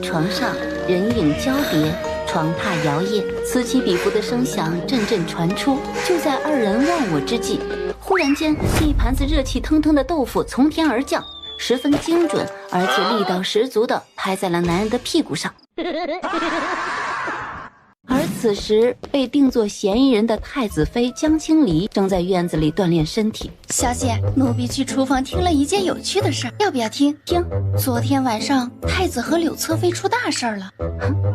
床上，人影交叠，床榻摇曳，此起彼伏的声响阵阵传出。就在二人忘我之际，忽然间，一盘子热气腾腾的豆腐从天而降，十分精准，而且力道十足地拍在了男人的屁股上。而此时被定作嫌疑人的太子妃江青离正在院子里锻炼身体。小姐，奴婢去厨房听了一件有趣的事，要不要听？听。昨天晚上太子和柳侧妃出大事了。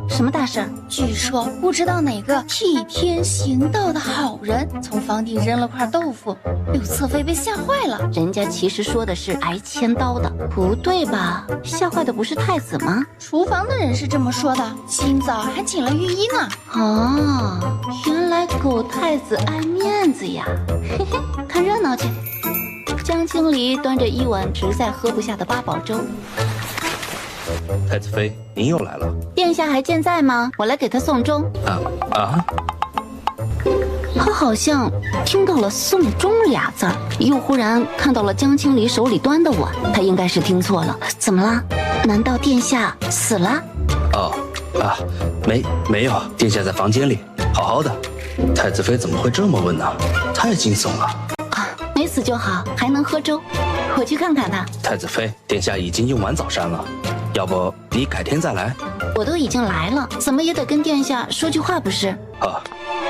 什么大事？据说不知道哪个替天行道的好人从房顶扔了块豆腐，柳侧妃被吓坏了。人家其实说的是挨千刀的。不对吧？吓坏的不是太子吗？厨房的人是这么说的，今早还请了御医呢。哦，原来狗太子爱面子呀，嘿嘿，看热闹去。江青离端着一碗实在喝不下的八宝粥。太子妃，您又来了。殿下还健在吗？我来给他送终。他好像听到了送终俩字儿，又忽然看到了江青离手里端的碗，他应该是听错了。怎么了？难道殿下死了？没有，殿下在房间里，好好的。太子妃怎么会这么问呢？太惊悚了。没死就好，还能喝粥。我去看看他。太子妃，殿下已经用完早膳了，要不你改天再来？我都已经来了，怎么也得跟殿下说句话不是？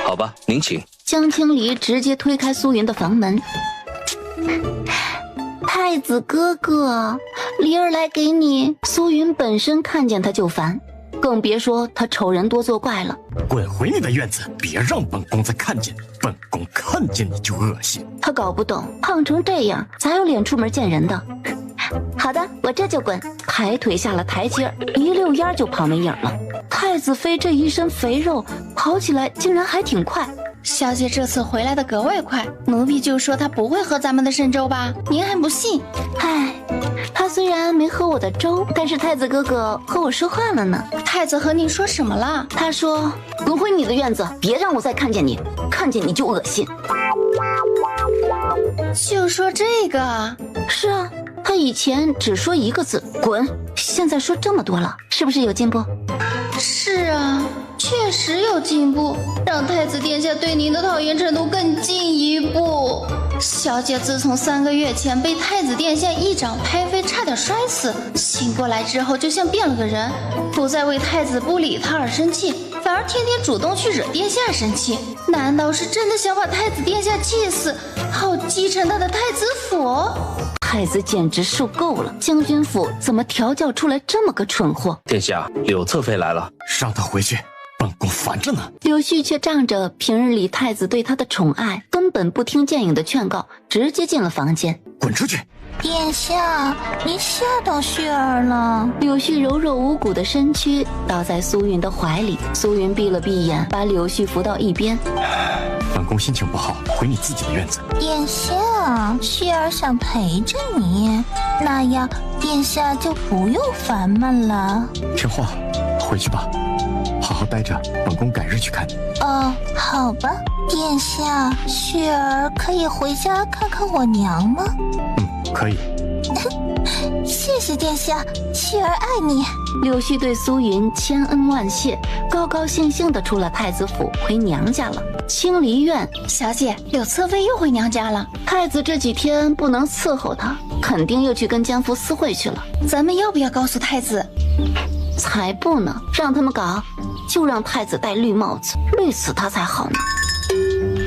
好吧，您请。江青离直接推开苏云的房门。太子哥哥，离儿来给你。苏云本身看见他就烦，更别说他丑人多作怪了。滚回你的院子，别让本宫再看见你，本宫看见你就恶心。他搞不懂，胖成这样咋有脸出门见人的？好的，我这就滚。抬腿下了台阶，一溜烟就跑没影了。太子妃这一身肥肉，跑起来竟然还挺快。小姐这次回来的格外快，奴婢就说她不会喝咱们的参粥吧，您还不信？唉，他虽然没喝我的粥，但是太子哥哥和我说话了呢。太子和您说什么了？他说滚回你的院子，别让我再看见你，看见你就恶心。就说这个？是啊，他以前只说一个字滚，现在说这么多了，是不是有进步？是啊，确实有进步，让太子殿下对您的讨厌程度更进一步。小姐自从3个月前被太子殿下一掌拍飞，差点摔死，醒过来之后就像变了个人，不再为太子不理他而生气，反而天天主动去惹殿下生气。难道是真的想把太子殿下气死，好继承他的太子府？太子简直受够了，将军府怎么调教出来这么个蠢货？殿下，柳侧妃来了，让她回去，本宫烦着呢。柳絮却仗着平日里太子对她的宠爱，根本不听剑影的劝告，直接进了房间。滚出去！殿下，您吓到旭儿了。柳絮柔弱无骨的身躯倒在苏云的怀里，苏云闭了闭眼，把柳絮扶到一边。本宫心情不好，回你自己的院子。殿下，旭儿想陪着你，那样殿下就不用烦闷了。听话，回去吧，好好待着，本宫改日去看你。好吧。殿下，旭儿可以回家看看我娘吗？可以。谢谢殿下，旭儿爱你。柳絮对苏云千恩万谢，高高兴兴地出了太子府，回娘家了。青离院，小姐，柳侧妃又回娘家了。太子这几天不能伺候她，肯定又去跟奸夫私会去了。咱们要不要告诉太子？才不呢，让他们搞，就让太子戴绿帽子，绿死他才好呢。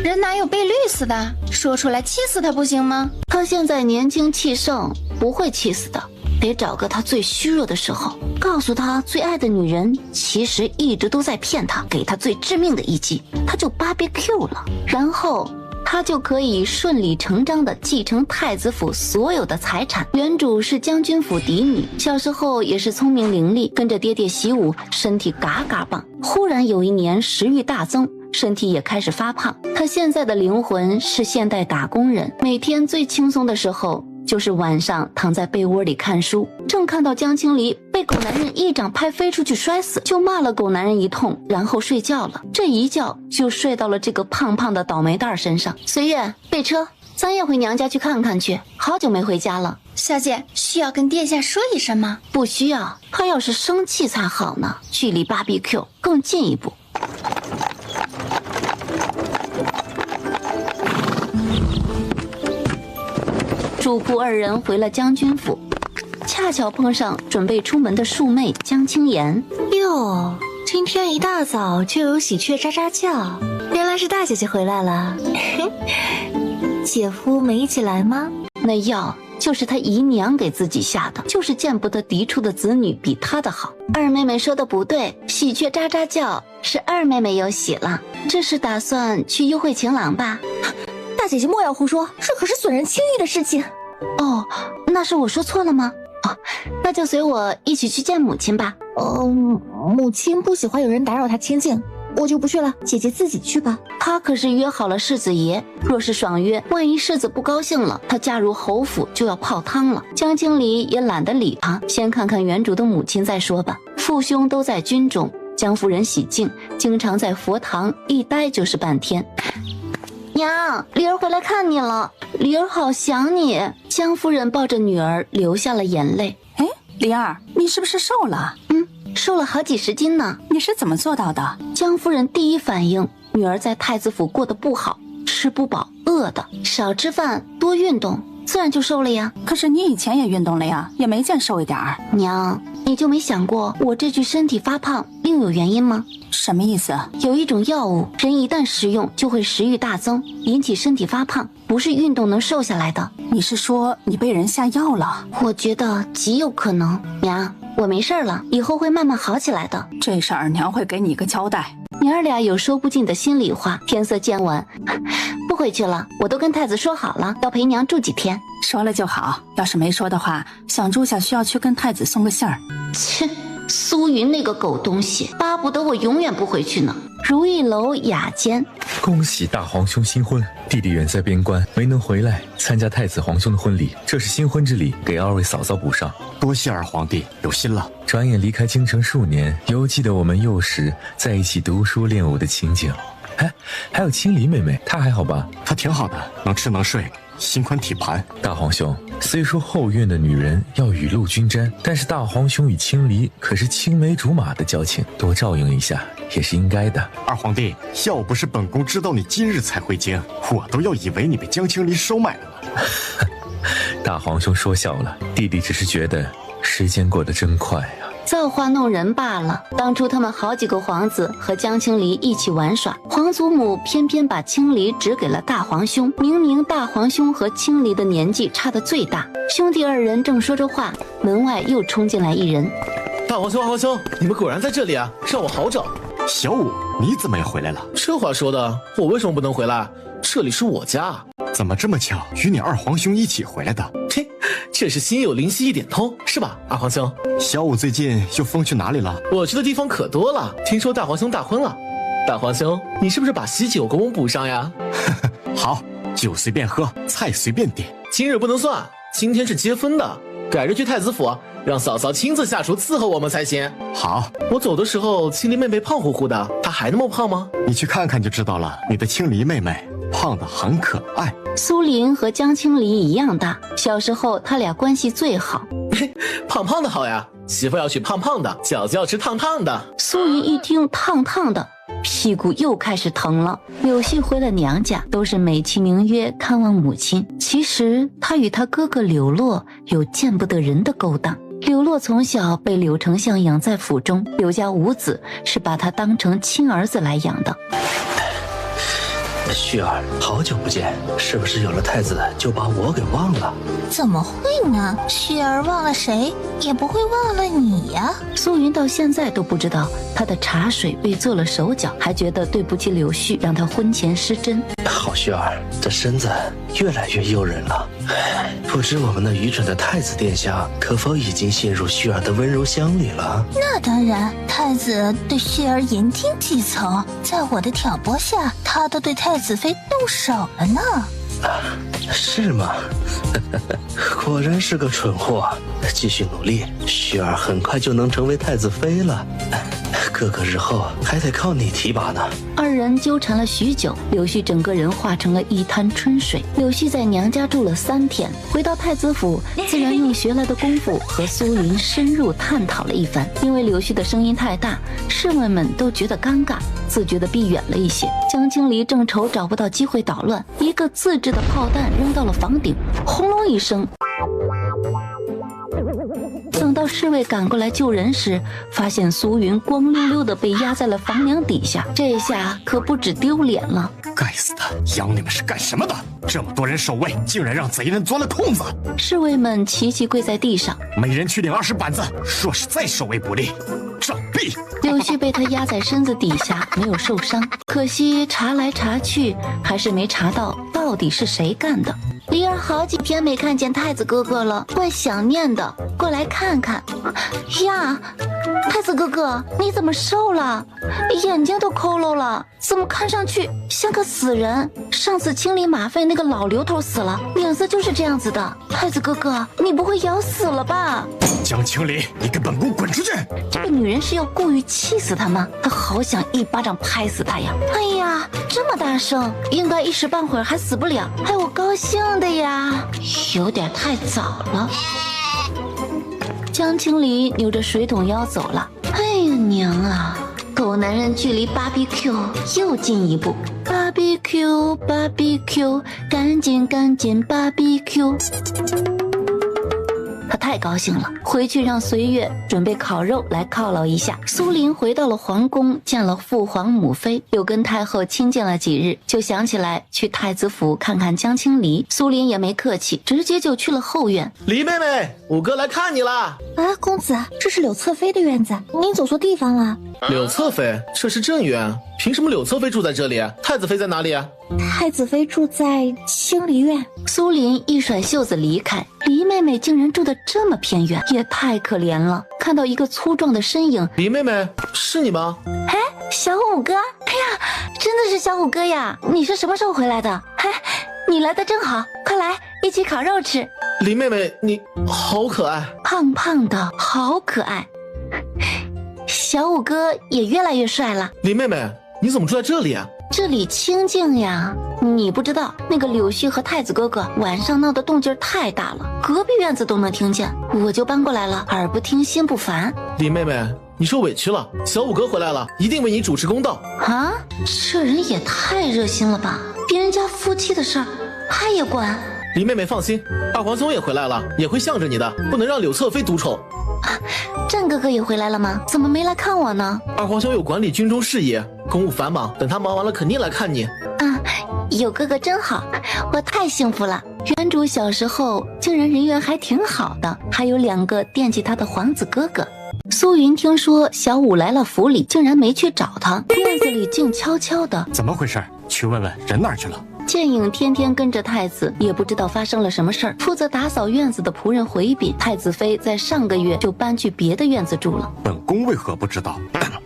人哪有被绿死的？说出来气死他不行吗？他现在年轻气盛，不会气死的。得找个他最虚弱的时候，告诉他最爱的女人其实一直都在骗他，给他最致命的一击，他就 BBQ 了。然后他就可以顺理成章地继承太子府所有的财产。原主是将军府嫡女，小时候也是聪明伶俐，跟着爹爹习武，身体嘎嘎棒。忽然有一年食欲大增，身体也开始发胖。他现在的灵魂是现代打工人，每天最轻松的时候就是晚上躺在被窝里看书，正看到江青离被狗男人一掌拍飞出去摔死，就骂了狗男人一通，然后睡觉了。这一觉就睡到了这个胖胖的倒霉蛋身上。随月备车。咱也回娘家去看看去，好久没回家了。小姐需要跟殿下说一声吗？不需要，他要是生气才好呢，距离 BBQ 更进一步。主仆二人回了将军府，恰巧碰上准备出门的庶妹江青言。哟，今天一大早就有喜鹊喳喳叫，原来是大姐姐回来了。姐夫没一起来吗？那药就是他姨娘给自己下的，就是见不得嫡出的子女比他的好。二妹妹说的不对，喜鹊喳喳叫是二妹妹有喜了，这是打算去幽会情郎吧？大姐姐莫要胡说，这可是损人轻易的事情。哦，那是我说错了吗？哦，那就随我一起去见母亲吧。母亲不喜欢有人打扰她清静，我就不去了，姐姐自己去吧。她可是约好了世子爷，若是爽约，万一世子不高兴了，她嫁入侯府就要泡汤了。江青离也懒得理她，先看看原主的母亲再说吧。父兄都在军中，江夫人喜静，经常在佛堂一待就是半天。娘，梨儿回来看你了，梨儿好想你。江夫人抱着女儿流下了眼泪。哎，梨儿，你是不是瘦了？瘦了好几十斤呢。你是怎么做到的？江夫人第一反应，女儿在太子府过得不好，吃不饱，饿的，少吃饭，多运动，自然就瘦了呀。可是你以前也运动了呀，也没见瘦一点儿。娘，你就没想过我这具身体发胖另有原因吗？什么意思？有一种药物，人一旦食用就会食欲大增，引起身体发胖，不是运动能瘦下来的。你是说你被人下药了？我觉得极有可能。娘，我没事了，以后会慢慢好起来的。这事儿娘会给你一个交代。娘儿俩有说不尽的心里话。天色渐晚，不回去了，我都跟太子说好了，要陪娘住几天。说了就好，要是没说的话，想住下需要去跟太子送个信儿。切，苏云那个狗东西，巴不得我永远不回去呢。如意楼雅间，恭喜大皇兄新婚，弟弟远在边关，没能回来参加太子皇兄的婚礼，这是新婚之礼，给二位嫂嫂补上。多谢二皇帝有心了。转眼离开京城数年，犹记得我们幼时在一起读书练武的情景。哎，还有青离妹妹，她还好吧？她挺好的，能吃能睡，心宽体盘。大皇兄，虽说后院的女人要雨露均沾，但是大皇兄与青离可是青梅竹马的交情，多照应一下也是应该的。二皇帝，要不是本宫知道你今日才回京，我都要以为你被江青离收买了呢。大皇兄说笑了，弟弟只是觉得时间过得真快啊。造化弄人罢了。当初他们好几个皇子和江青离一起玩耍，皇祖母偏偏把青离指给了大皇兄。明明大皇兄和青离的年纪差得最大，兄弟二人正说着话，门外又冲进来一人。大皇兄，二皇兄，你们果然在这里啊，让我好找。小五，你怎么也回来了？这话说的，我为什么不能回来？这里是我家。怎么这么巧，与你二皇兄一起回来的？嘿，这是心有灵犀一点通，是吧，二皇兄？小五最近又疯去哪里了？我去的地方可多了，听说大皇兄大婚了。大皇兄，你是不是把喜酒给我们补上呀？好，酒随便喝，菜随便点。今日不能算，今天是接风的，改日去太子府，让嫂嫂亲自下厨伺候我们才行。好，我走的时候，青离妹妹胖乎乎的，她还那么胖吗？你去看看就知道了。你的青离妹妹胖得很可爱。苏林和江青离一样大，小时候他俩关系最好。胖胖的好呀，媳妇要娶胖胖的，饺子要吃烫烫的。苏云一听烫烫的，屁股又开始疼了。柳絮回了娘家，都是美其名曰看望母亲，其实他与他哥哥柳落有见不得人的勾当。柳落从小被柳丞相养在府中，柳家五子是把他当成亲儿子来养的。旭儿，好久不见，是不是有了太子就把我给忘了？怎么会呢？旭儿忘了谁，也不会忘了你呀。苏云到现在都不知道他的茶水被做了手脚，还觉得对不起柳絮，让他婚前失贞。好旭儿，这身子越来越诱人了。不知我们那愚蠢的太子殿下可否已经陷入旭儿的温柔乡里了？那当然，太子对旭儿言听计从，在我的挑拨下，他都对太子妃动手了呢。是吗？果然是个蠢货。继续努力，旭儿很快就能成为太子妃了。哥哥日后还得靠你提拔呢。二人纠缠了许久，柳絮整个人化成了一滩春水。柳絮在娘家住了3天，回到太子府，自然用学来的功夫和苏林深入探讨了一番。因为柳絮的声音太大，侍卫们都觉得尴尬，自觉地避远了一些。江青离正愁找不到机会捣乱，一个自制的炮弹扔到了房顶，轰隆一声。等到侍卫赶过来救人时，发现苏云光溜溜的被压在了房梁底下，这下可不止丢脸了。该死的，养你们是干什么的？这么多人守卫，竟然让贼人钻了空子！侍卫们齐齐跪在地上，每人去领20板子，若是再守卫不力，杖毙！柳絮被他压在身子底下，没有受伤，可惜查来查去，还是没查到底是谁干的。梨儿好几天没看见太子哥哥了，怪想念的，过来看看。呀，太子哥哥，你怎么瘦了？眼睛都佝偻了，怎么看上去像个死人？上次清理马粪那个老刘头死了，脸色就是这样子的。太子哥哥，你不会咬死了吧？江青离，你跟本宫滚出去！这个女人是要故意气死他吗？他好想一巴掌拍死她呀！哎呀，这么大声，应该一时半会儿还死不了，害我高兴的呀，有点太早了。江青离扭着水桶腰走了。哎呀娘啊，狗男人距离 BBQ 又近一步。BBQ BBQ， 赶紧 BBQ。他太高兴了，回去让随月准备烤肉来犒劳一下。苏林回到了皇宫，见了父皇母妃，又跟太后亲近了几日，就想起来去太子府看看江青离。苏林也没客气，直接就去了后院。黎妹妹，五哥来看你啦！啊，公子，这是柳侧妃的院子，您走错地方了。柳侧妃，这是正院，凭什么柳侧妃住在这里？太子妃在哪里？太子妃住在清离院。苏林一甩袖子离开，黎妹妹竟然住得这么偏远，也太可怜了。看到一个粗壮的身影，黎妹妹，是你吗？哎，小五哥，哎呀，真的是小五哥呀！你是什么时候回来的？哎，你来的正好，快来一起烤肉吃。黎妹妹，你好可爱，胖胖的，好可爱。小五哥也越来越帅了。黎妹妹，你怎么住在这里啊？这里清静呀，你不知道，那个柳絮和太子哥哥晚上闹的动静太大了，隔壁院子都能听见，我就搬过来了，耳不听心不烦。黎妹妹，你受委屈了，小五哥回来了，一定为你主持公道。啊，这人也太热心了吧，别人家夫妻的事儿他也管。黎妹妹放心，二皇兄也回来了，也会向着你的，不能让柳侧妃独宠。战哥哥也回来了吗？怎么没来看我呢？二皇兄有管理军中事业，公务繁忙，等他忙完了肯定来看你。啊，有哥哥真好，我太幸福了。原主小时候竟然人缘还挺好的，还有2个惦记他的皇子哥哥。苏云听说小五来了府里，竟然没去找他，院子里静悄悄的。怎么回事？去问问人哪儿去了。剑影天天跟着太子，也不知道发生了什么事儿。负责打扫院子的仆人回禀，太子妃在上个月就搬去别的院子住了。本宫为何不知道？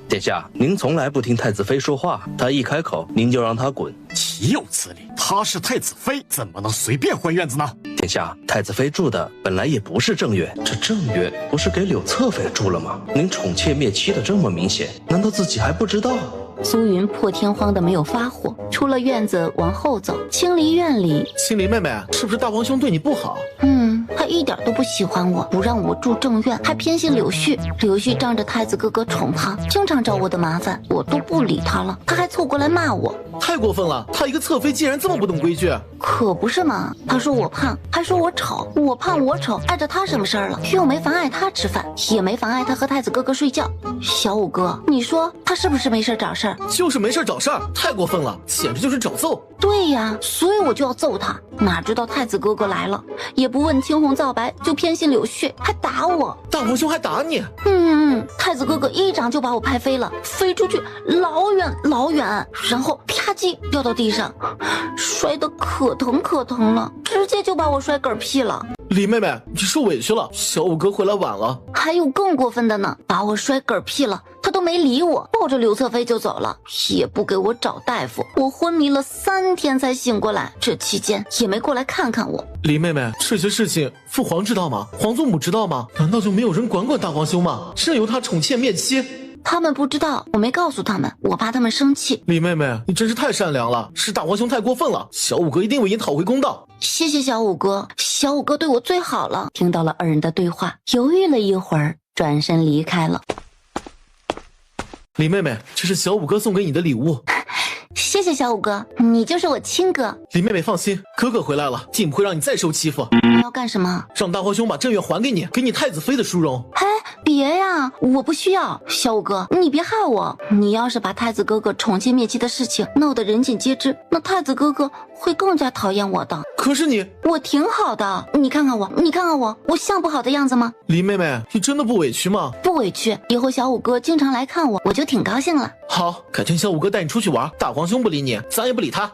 殿下，您从来不听太子妃说话，她一开口，您就让她滚。岂有此理！她是太子妃，怎么能随便换院子呢？殿下，太子妃住的本来也不是正院，这正院不是给柳侧妃住了吗？您宠妾灭妻的这么明显，难道自己还不知道？苏云破天荒的没有发火，出了院子往后走，清离院里。清离妹妹，是不是大皇兄对你不好？他一点都不喜欢我，不让我住正院，还偏心柳絮。柳絮仗着太子哥哥宠他，经常找我的麻烦，我都不理他了，他还凑过来骂我，太过分了！他一个侧妃竟然这么不懂规矩。可不是嘛，他说我胖，还说我丑，我胖我丑，碍着他什么事儿了？又没妨碍他吃饭，也没妨碍他和太子哥哥睡觉。小五哥，你说他是不是没事找事儿？就是没事找事儿，太过分了，简直就是找揍。对呀，所以我就要揍他。哪知道太子哥哥来了，也不问青红皂白，就偏心柳絮，还打我。大皇兄还打你？太子哥哥一掌就把我拍飞了，飞出去老远老远，然后啪叽掉到地上，摔得可疼了，直接就把我摔嗝屁了。李妹妹，你受委屈了，小五哥回来晚了。还有更过分的呢，把我摔嗝屁了，他都没理我，抱着柳侧妃就走了，也不给我找大夫。我昏迷了3天才醒过来，这期间也没过来看看我。李妹妹，这些事情父皇知道吗？皇祖母知道吗？难道就没有人管大皇兄吗？任由他宠妾灭妻？他们不知道，我没告诉他们，我怕他们生气。李妹妹，你真是太善良了，是大皇兄太过分了，小五哥一定为你讨回公道。谢谢小五哥，小五哥对我最好了。听到了二人的对话，犹豫了一会儿，转身离开了。李妹妹，这是小五哥送给你的礼物。谢谢小五哥，你就是我亲哥。李妹妹放心，哥哥回来了，定不会让你再受欺负。你要干什么？让大皇兄把镇院还给你，给你太子妃的殊荣。哎，别呀，我不需要。小五哥，你别害我。你要是把太子哥哥宠妾灭妻的事情闹得人尽皆知，那太子哥哥会更加讨厌我的。可是你，我挺好的，你看看我，你看看我，我像不好的样子吗？李妹妹，你真的不委屈吗？不委屈，以后小五哥经常来看我，我就挺高兴了。好，改天小五哥带你出去玩，大皇兄不理你，咱也不理他。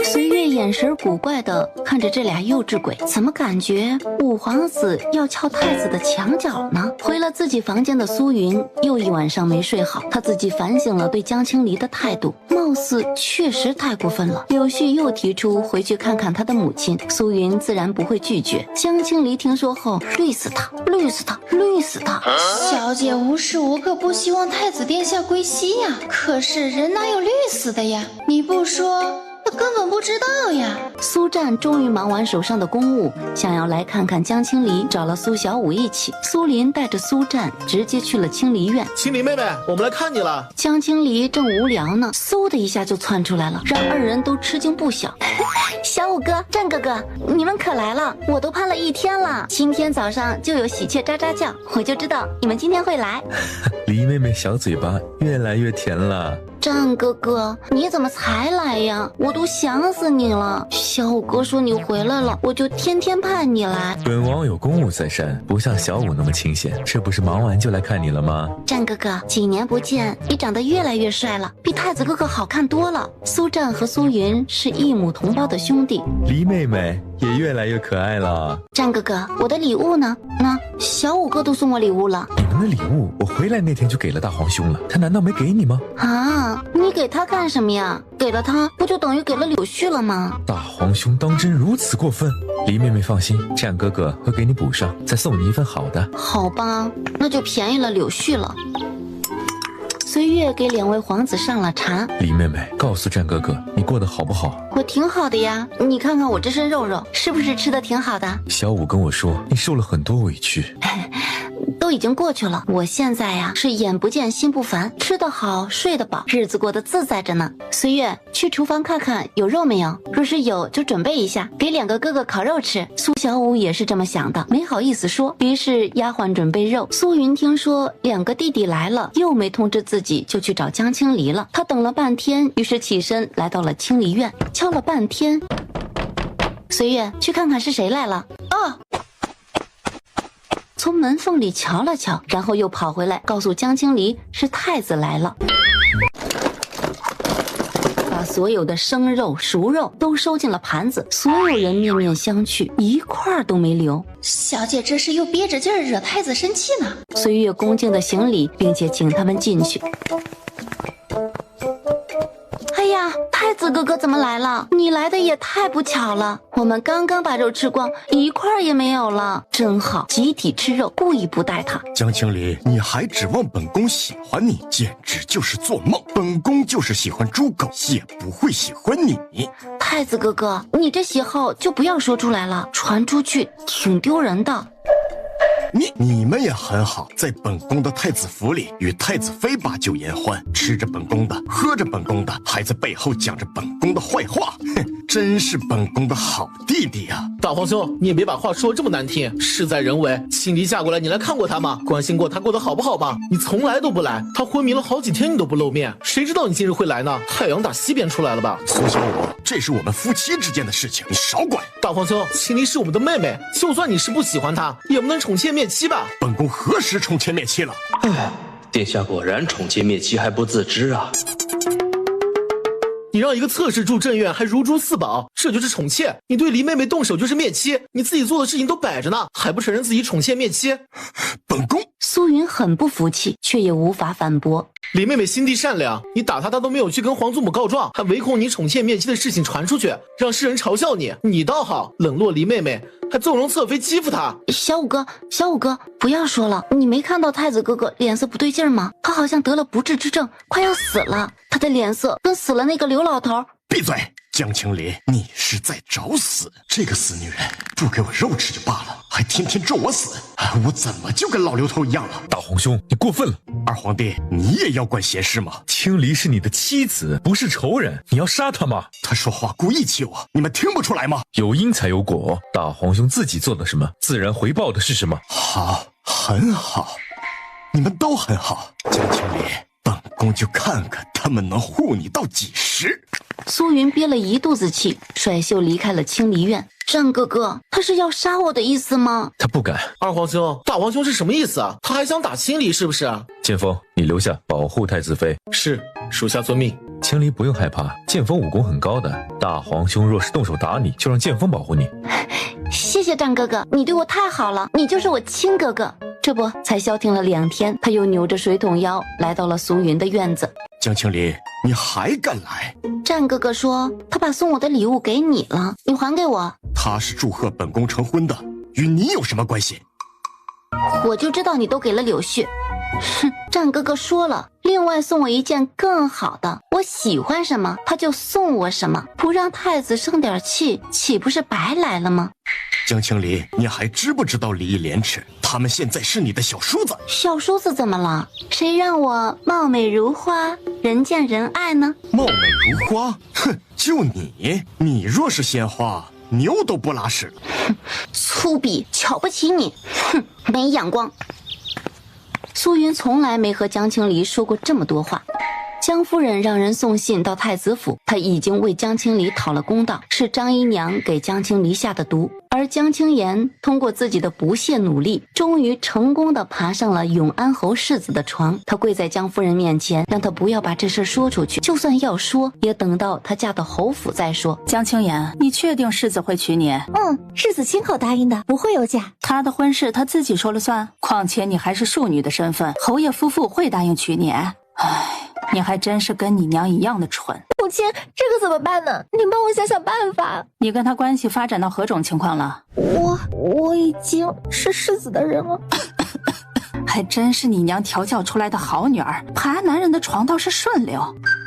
随月眼神古怪的看着这俩幼稚鬼，怎么感觉五皇子要撬太子的墙角呢？回了自己房间的苏云又一晚上没睡好，他自己反省了对江青离的态度，貌似确实太过分了。柳絮又提出回去看看他的母亲，苏云自然不会拒绝。江青离听说后，绿死他，绿死他，绿死他！小姐无时无刻不希望太子殿下归西呀，可是人哪有绿死的呀？你不说我根本不知道呀。苏战终于忙完手上的公务，想要来看看江青离，找了苏小五一起。苏林带着苏战直接去了清离院。青离妹妹，我们来看你了。江青离正无聊呢，嗖的一下就窜出来了，让二人都吃惊不小。小五哥、战哥哥，你们可来了，我都盼了一天了。今天早上就有喜鹊喳喳叫，我就知道你们今天会来。黎妹妹小嘴巴越来越甜了。战哥哥，你怎么才来呀？我都想死你了。小五哥说你回来了，我就天天盼你来。本王有公务在身，不像小五那么清闲，这不是忙完就来看你了吗？战哥哥，几年不见，你长得越来越帅了，比太子哥哥好看多了。苏战和苏云是异母同胞的兄弟，黎妹妹也越来越可爱了。战哥哥，我的礼物呢？那小五哥都送我礼物了。你们的礼物，我回来那天就给了大皇兄了，他难道没给你吗？啊，你给他干什么呀？给了他，不就等于给了柳絮了吗？大皇兄当真如此过分？黎妹妹放心，战哥哥会给你补上，再送你一份好的。好吧，那就便宜了柳絮了。随月给两位皇子上了茶。黎妹妹，告诉战哥哥，你过得好不好？我挺好的呀，你看看我这身肉肉，是不是吃的挺好的？小五跟我说，你受了很多委屈。都已经过去了，我现在呀是眼不见心不烦，吃得好，睡得饱，日子过得自在着呢。随月，去厨房看看有肉没有，若是有就准备一下，给两个哥哥烤肉吃。苏小五也是这么想的，没好意思说，于是丫鬟准备肉。苏云听说两个弟弟来了，又没通知自己，就去找江青离了。他等了半天，于是起身来到了清离院，敲了半天。随月，去看看是谁来了。哦。从门缝里瞧了瞧，然后又跑回来告诉江青离是太子来了，把所有的生肉熟肉都收进了盘子，所有人面面相觑，一块儿都没留。小姐这是又憋着劲儿惹太子生气呢。随月恭敬的行礼，并且请他们进去。哎呀，太子哥哥怎么来了？你来的也太不巧了，我们刚刚把肉吃光，一块儿也没有了。真好，集体吃肉，故意不带他。江青离，你还指望本宫喜欢你，简直就是做梦。本宫就是喜欢猪狗，也不会喜欢你。太子哥哥，你这喜好就不要说出来了，传出去挺丢人的。你们也很好，在本宫的太子府里与太子妃把酒言欢，吃着本宫的，喝着本宫的，还在背后讲着本宫的坏话，哼，真是本宫的好弟弟呀！大皇兄，你也别把话说这么难听，事在人为。青离嫁过来，你来看过她吗？关心过她过得好不好吗？你从来都不来，她昏迷了好几天，你都不露面，谁知道你今日会来呢？太阳打西边出来了吧？苏小五，这是我们夫妻之间的事情，你少管。大皇兄，青离是我们的妹妹，就算你是不喜欢她，也不能宠妾灭妻吧？本宫何时宠妾灭妻了？殿下果然宠妾灭妻还不自知啊！你让一个侧室住正院还如珠似宝，这就是宠妾。你对黎妹妹动手就是灭妻，你自己做的事情都摆着呢，还不承认自己宠妾灭妻？本宫苏云很不服气，却也无法反驳。黎妹妹心地善良，你打她都没有去跟皇祖母告状，还唯恐你宠妾灭妻的事情传出去，让世人嘲笑你。你倒好，冷落黎妹妹，还纵容侧妃欺负她。小五哥，不要说了，你没看到太子哥哥脸色不对劲吗？他好像得了不治之症，快要死了。他的脸色跟死了那个刘老头。闭嘴！江青离，你是在找死！这个死女人，不给我肉吃就罢了，还天天咒我死，我怎么就跟老刘头一样了？大皇兄，你过分了！二皇帝，你也要管闲事吗？青离是你的妻子，不是仇人，你要杀她吗？他说话故意气我，你们听不出来吗？有因才有果，大皇兄自己做了什么，自然回报的是什么。好，很好，你们都很好。江青离，本宫就看看他们能护你到几时。苏云憋了一肚子气，甩袖离开了清离院。战哥哥，他是要杀我的意思吗？他不敢。二皇兄，大皇兄是什么意思啊？他还想打青离是不是？剑锋，你留下保护太子妃。是，属下遵命。青离不用害怕，剑锋武功很高的，大皇兄若是动手打你，就让剑锋保护你。谢谢战哥哥，你对我太好了，你就是我亲哥哥。这不才消停了2天，他又扭着水桶腰来到了苏云的院子。江青离，你还敢来？战哥哥说他把送我的礼物给你了，你还给我。他是祝贺本宫成婚的，与你有什么关系？我就知道你都给了柳絮。哼，战哥哥说了，另外送我一件更好的，我喜欢什么他就送我什么，不让太子生点气，岂不是白来了吗？江青离，你还知不知道礼义廉耻？他们现在是你的小叔子。小叔子怎么了？谁让我貌美如花，人见人爱呢？貌美如花？哼，就你若是鲜花，牛都不拉屎了。哼，粗鄙，瞧不起你，哼，没眼光。苏云从来没和江青离说过这么多话。江夫人让人送信到太子府，她已经为江青离讨了公道，是张姨娘给江青离下的毒。而江青言通过自己的不懈努力，终于成功的爬上了永安侯世子的床。她跪在江夫人面前，让她不要把这事说出去，就算要说，也等到她嫁到侯府再说。江青言，你确定世子会娶你？世子亲口答应的，不会有假。他的婚事他自己说了算，况且你还是庶女的身份，侯爷夫妇会答应娶你？唉，你还真是跟你娘一样的蠢。母亲，这个怎么办呢？您帮我想想办法。你跟他关系发展到何种情况了？我已经是世子的人了。还真是你娘调教出来的好女儿，爬男人的床倒是顺溜。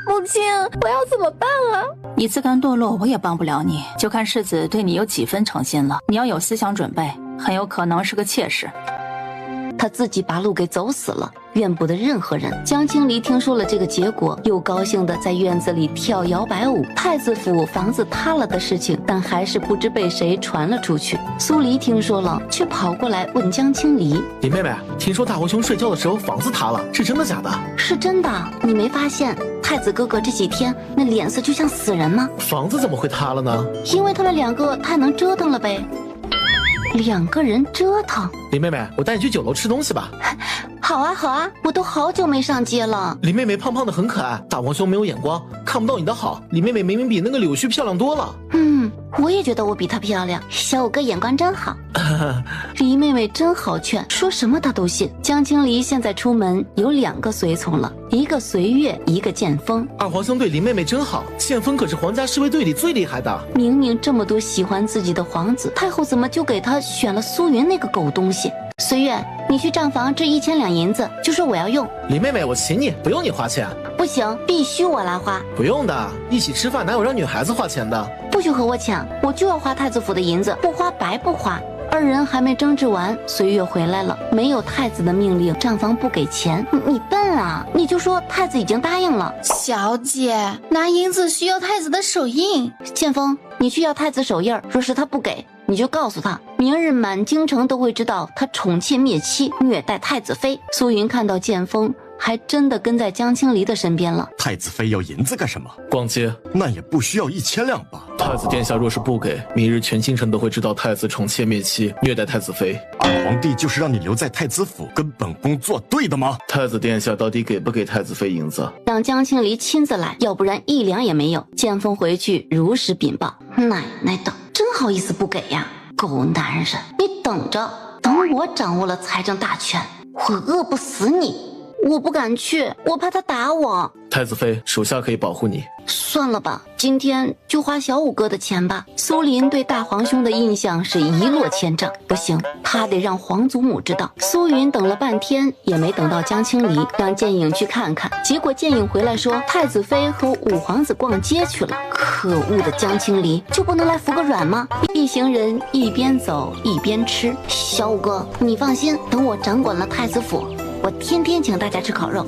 母亲，我要怎么办啊？你自甘堕落，我也帮不了你，就看世子对你有几分诚心了。你要有思想准备，很有可能是个妾室。他自己把路给走死了，怨不得任何人。江青离听说了这个结果，又高兴的在院子里跳摇摆舞。太子府房子塌了的事情，但还是不知被谁传了出去。苏黎听说了，却跑过来问江青离：“林妹妹，听说大皇兄睡觉的时候房子塌了，是真的假的？”“是真的，你没发现太子哥哥这几天那脸色就像死人吗？”“房子怎么会塌了呢？”“因为他们2个太能折腾了呗。”2个人折腾。林妹妹，我带你去酒楼吃东西吧。好啊，我都好久没上街了。林妹妹胖胖的很可爱，大皇兄没有眼光，看不到你的好。林妹妹明明比那个柳絮漂亮多了。我也觉得我比她漂亮。小五哥眼光真好。黎妹妹真好劝，说什么她都信。江青离现在出门有2个随从了，一个随月，一个剑锋。二皇兄对林妹妹真好，剑锋可是皇家侍卫队里最厉害的。明明这么多喜欢自己的皇子，太后怎么就给他选了苏云那个狗东西？随月，你去账房支1000两银子，就说我要用。林妹妹，我请你，不用你花钱。不行，必须我来花。不用的，一起吃饭哪有让女孩子花钱的？不许和我抢，我就要花太子府的银子，不花白不花。2人还没争执完，随月回来了，没有太子的命令，账房不给钱。你笨啊，你就说太子已经答应了。小姐，拿银子需要太子的手印。剑锋，你去要太子手印，若是他不给，你就告诉他，明日满京城都会知道他宠妾灭妻，虐待太子妃。苏云看到剑锋还真的跟在江青离的身边了。太子妃要银子干什么？逛街。那也不需要1000两吧？太子殿下若是不给，明日全京城都会知道太子宠妾灭妻，虐待太子妃。二皇帝就是让你留在太子府跟本宫作对的吗？太子殿下到底给不给太子妃银子？让江青离亲自来，要不然1两也没有。剑锋回去如实禀报，奶奶的，真好意思不给呀！狗男人，你等着，等我掌握了财政大权，我饿不死你！我不敢去，我怕他打我。太子妃，手下可以保护你。算了吧，今天就花小五哥的钱吧。苏林对大皇兄的印象是一落千丈，不行，他得让皇祖母知道。苏云等了半天也没等到江青离，让剑影去看看。结果剑影回来说太子妃和五皇子逛街去了。可恶的江青离，就不能来服个软吗？一行人一边走一边吃。小五哥，你放心，等我掌管了太子府，我天天请大家吃烤肉。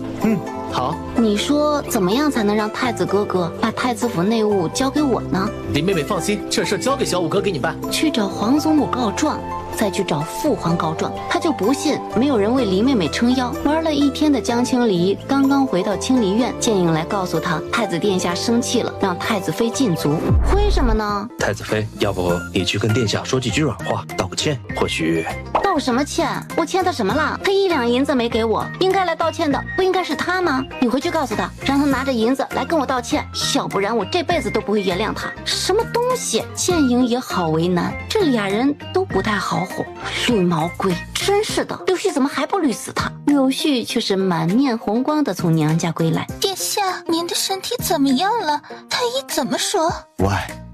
好。你说怎么样才能让太子哥哥把太子府内务交给我呢？林妹妹放心，这事交给小五哥给你办。去找皇祖母告状，再去找父皇告状，他就不信没有人为黎妹妹撑腰。玩了一天的江青离刚刚回到清离院，剑影来告诉他，太子殿下生气了，让太子妃禁足。为什么呢？太子妃，要不你去跟殿下说几句软话，道个歉，或许……道什么歉？我欠他什么了？他1两银子没给我，应该来道歉的不应该是他吗？你回去告诉他，让他拿着银子来跟我道歉，要不然我这辈子都不会原谅他。什么东西？剑影也好为难，这俩人都不太好哄。绿毛龟，真是的，柳絮怎么还不绿死他？柳絮却是满面红光的从娘家归来。殿下，您的身体怎么样了？太医怎么说？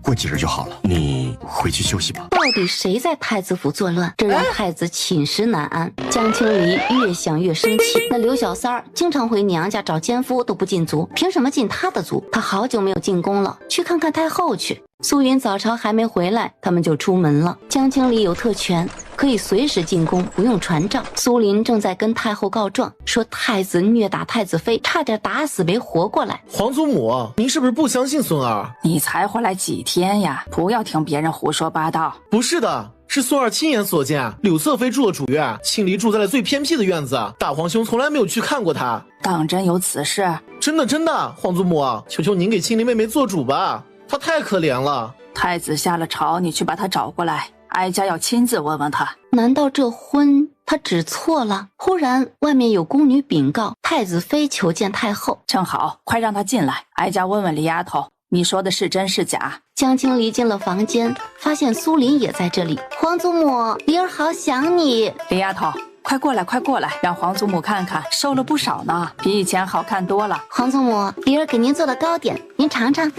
过几日就好了，你回去休息吧。到底谁在太子府作乱？这让太子寝食难安。江青离越想越生气，那刘小三儿经常回娘家找奸夫都不进足，凭什么进他的足？他好久没有进宫了，去看看太后去。苏云早朝还没回来，他们就出门了。江青离有特权，可以随时进宫，不用传召。苏林正在跟太后告状，说太子虐打太子妃，差点打死没活过来。皇祖母，您是不是不相信孙儿？你才回来几天呀？不要听别人胡说八道。不是的，是孙儿亲眼所见，柳侧妃住了主院，青离住在了最偏僻的院子，大皇兄从来没有去看过她。当真有此事？真的，皇祖母，求求您给青离妹妹做主吧，她太可怜了。太子下了朝，你去把她找过来，哀家要亲自问问她。难道这婚他指错了？忽然外面有宫女禀告，太子妃求见太后。正好，快让她进来，哀家问问李丫头，你说的是真是假？江青离进了房间，发现苏林也在这里。皇祖母，离儿好想你。李丫头，快过来，快过来，让皇祖母看看，瘦了不少呢，比以前好看多了。皇祖母，离儿给您做的糕点，您尝尝。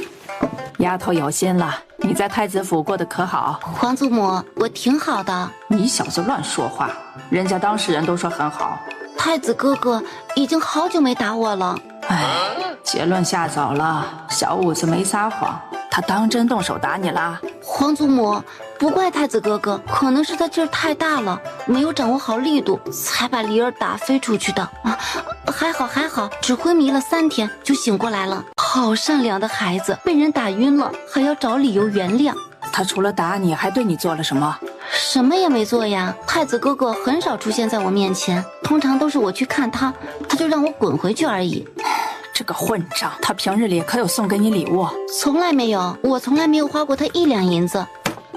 丫头有心了，你在太子府过得可好？皇祖母，我挺好的。你小子乱说话，人家当事人都说很好。太子哥哥已经好久没打我了。结论下早了，小五子没撒谎，他当真动手打你啦？皇祖母，不怪太子哥哥，可能是他劲儿太大了，没有掌握好力度，才把离儿打飞出去的啊！还好，只昏迷了3天就醒过来了。好善良的孩子，被人打晕了还要找理由原谅。他除了打你，还对你做了什么？什么也没做呀。太子哥哥很少出现在我面前，通常都是我去看他，他就让我滚回去而已。这个混账，他平日里可有送给你礼物？从来没有，我从来没有花过他1两银子。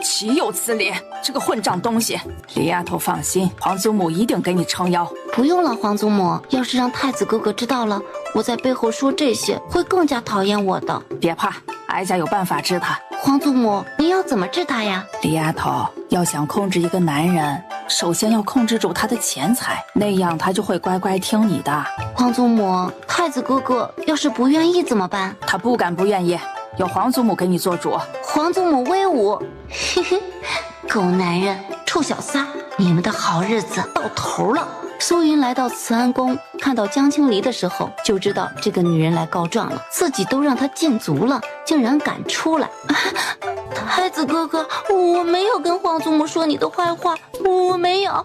岂有此理！这个混账东西！李丫头放心，皇祖母一定给你撑腰。不用了，皇祖母，要是让太子哥哥知道了，我在背后说这些，会更加讨厌我的。别怕，哀家有办法治他。皇祖母，您要怎么治他呀？李丫头，要想控制一个男人，首先要控制住他的钱财，那样他就会乖乖听你的。皇祖母，太子哥哥要是不愿意怎么办？他不敢不愿意，有皇祖母给你做主。皇祖母威武！嘿嘿，狗男人，臭小三，你们的好日子到头了。苏云来到慈安宫，看到江青离的时候，就知道这个女人来告状了，自己都让她禁足了，竟然敢出来！太子哥哥，我没有跟皇祖母说你的坏话，我没有，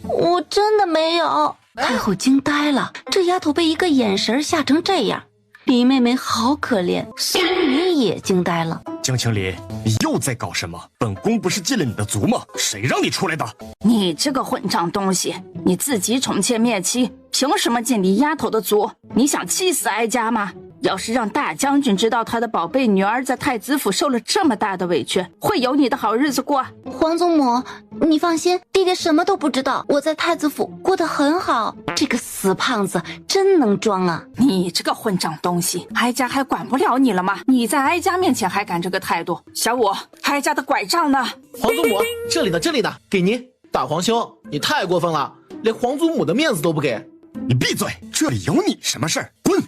我真的没有。太后惊呆了，这丫头被一个眼神吓成这样。李妹妹好可怜，苏云也惊呆了。江青离，你又在搞什么？本宫不是进了你的族吗？谁让你出来的？你这个混账东西，你自己宠妾灭妻，凭什么进李丫头的族？你想气死哀家吗？要是让大将军知道他的宝贝女儿在太子府受了这么大的委屈，会有你的好日子过？皇祖母，你放心，弟弟什么都不知道，我在太子府过得很好。这个死胖子真能装啊！你这个混账东西，哀家还管不了你了吗？你在哀家面前还敢这个态度？小五，哀家的拐杖呢？皇祖母，这里呢，给您。大皇兄，你太过分了，连皇祖母的面子都不给。你闭嘴，这里有你什么事儿？滚！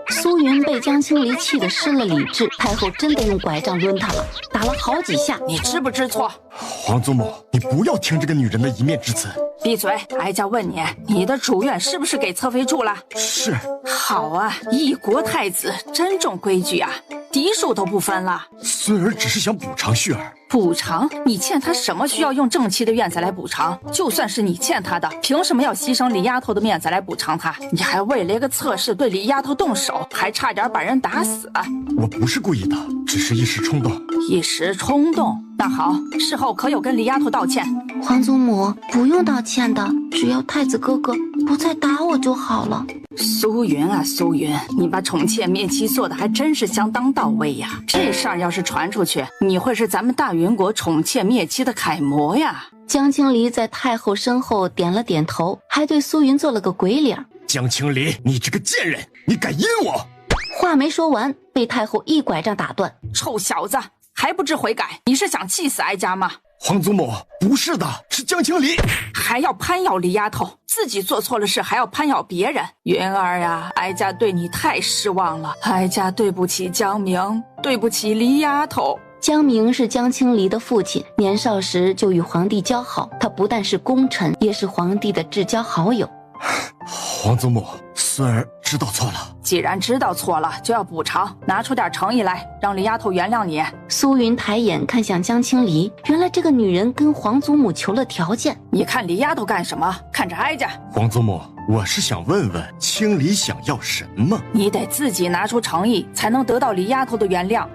苏云被江青离气得失了理智，太后真的用拐杖抡他了，打了好几下。你知不知错？皇祖母，你不要听这个女人的一面之词。闭嘴！哀家问你，你的主院是不是给侧妃住了？是。好啊，一国太子真重规矩啊，嫡庶都不分了。孙儿只是想补偿旭儿。补偿？你欠他什么需要用正妻的院子来补偿？就算是你欠他的，凭什么要牺牲李丫头的面子来补偿他？你还为了一个侧室对李丫头动手，还差点把人打死。我不是故意的，只是一时冲动。一时冲动？那好，事后可有跟李丫头道歉？皇祖母，不用道歉的，只要太子哥哥不再打我就好了。苏云啊苏云，你把宠妾灭妻做的还真是相当到位呀！这事儿要是传出去，你会是咱们大云国宠妾灭妻的楷模呀！江青离在太后身后点了点头，还对苏云做了个鬼脸。江青离，你这个贱人，你敢阴我！话没说完，被太后一拐杖打断。臭小子，还不知悔改！你是想气死哀家吗？皇祖母，不是的，是江青离，还要攀咬李丫头，自己做错了事还要攀咬别人。云儿呀，哀家对你太失望了，哀家对不起江明，对不起李丫头。江明是江青离的父亲，年少时就与皇帝交好，他不但是功臣，也是皇帝的至交好友。皇祖母，孙儿知道错了。既然知道错了，就要补偿，拿出点诚意来，让李丫头原谅你。苏云抬眼看向江青离，原来这个女人跟皇祖母求了条件。你看李丫头干什么？看着哀家。皇祖母，我是想问问青离想要什么？你得自己拿出诚意，才能得到李丫头的原谅。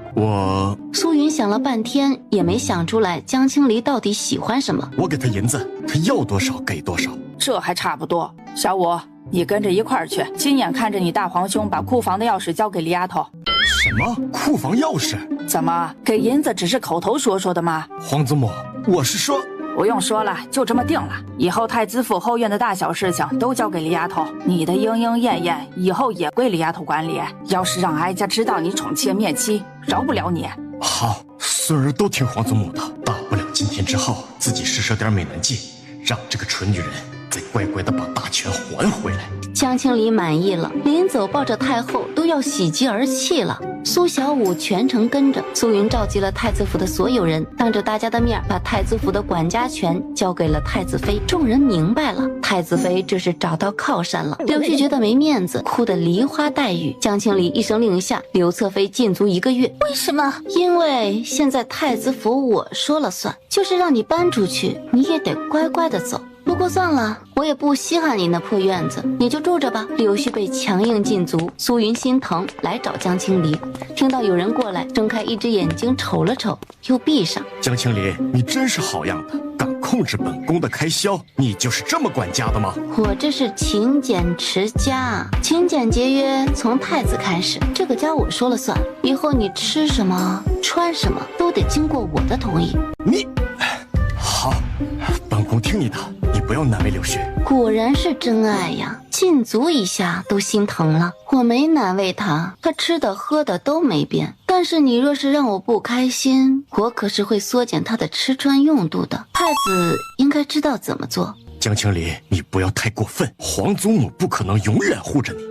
苏云想了半天，也没想出来江青离到底喜欢什么。我给他银子，他要多少给多少。这还差不多。小五，你跟着一块儿去，亲眼看着你大皇兄把库房的钥匙交给李丫头。什么库房钥匙？怎么给银子只是口头说说的吗？皇祖母，我是说。不用说了，就这么定了。以后太子府后院的大小事情都交给李丫头，你的莺莺燕燕以后也归李丫头管理。要是让哀家知道你宠妾灭妻，饶不了你。好，孙儿都听皇祖母的，大不了今天之后自己施舍点美男计，让这个蠢女人再乖乖的把大权还回来。江青离满意了，临走抱着太后都要喜极而泣了。苏小五全程跟着。苏云召集了太子府的所有人，当着大家的面把太子府的管家权交给了太子妃。众人明白了，太子妃这是找到靠山了。柳絮觉得没面子，哭得梨花带雨。江青离一声令下，刘侧妃禁足1个月。为什么？因为现在太子府我说了算，就是让你搬出去，你也得乖乖的走。不过算了，我也不稀罕你那破院子，你就住着吧。柳絮被强硬禁足，苏云心疼，来找江青离。听到有人过来，睁开一只眼睛瞅了瞅，又闭上。江青离，你真是好样的，敢控制本宫的开销，你就是这么管家的吗？我这是勤俭持家，勤俭节约从太子开始，这个家我说了算。以后你吃什么穿什么都得经过我的同意。你好，本宫听你的，你不要难为柳絮。果然是真爱呀，禁足一下都心疼了。我没难为他，他吃的喝的都没变。但是你若是让我不开心，我可是会缩减他的吃穿用度的。太子应该知道怎么做。江青离，你不要太过分，皇祖母不可能永远护着你。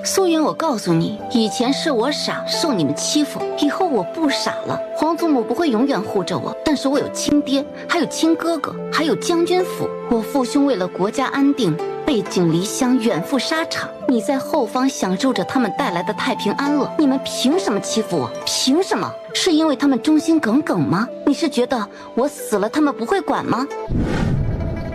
苏云，我告诉你，以前是我傻，受你们欺负，以后我不傻了。皇祖母不会永远护着我，但是我有亲爹，还有亲哥哥，还有将军府。我父兄为了国家安定，背井离乡，远赴沙场。你在后方享受着他们带来的太平安乐，你们凭什么欺负我？凭什么？是因为他们忠心耿耿吗？你是觉得我死了他们不会管吗？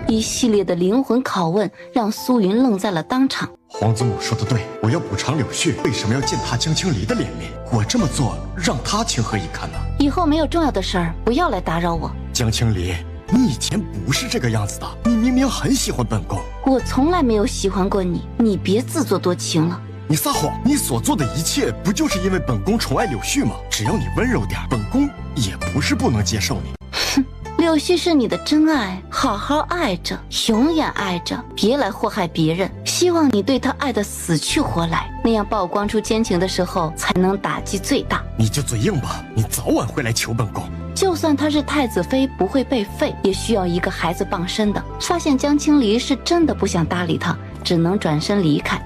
一系列的灵魂拷问让苏云愣在了当场。皇祖母说的对，我要补偿柳絮为什么要践踏江青离的脸面，我这么做让他情何以堪呢？以后没有重要的事儿，不要来打扰我。江青离，你以前不是这个样子的，你明明很喜欢本宫。我从来没有喜欢过你，你别自作多情了。你撒谎！你所做的一切不就是因为本宫宠爱柳絮吗？只要你温柔点，本宫也不是不能接受你。哼，柳絮是你的真爱，好好爱着，永远爱着，别来祸害别人。希望你对他爱得死去活来，那样曝光出奸情的时候才能打击最大。你就嘴硬吧，你早晚会来求本宫。就算她是太子妃，不会被废，也需要一个孩子傍身的。发现江青离是真的不想搭理他，只能转身离开。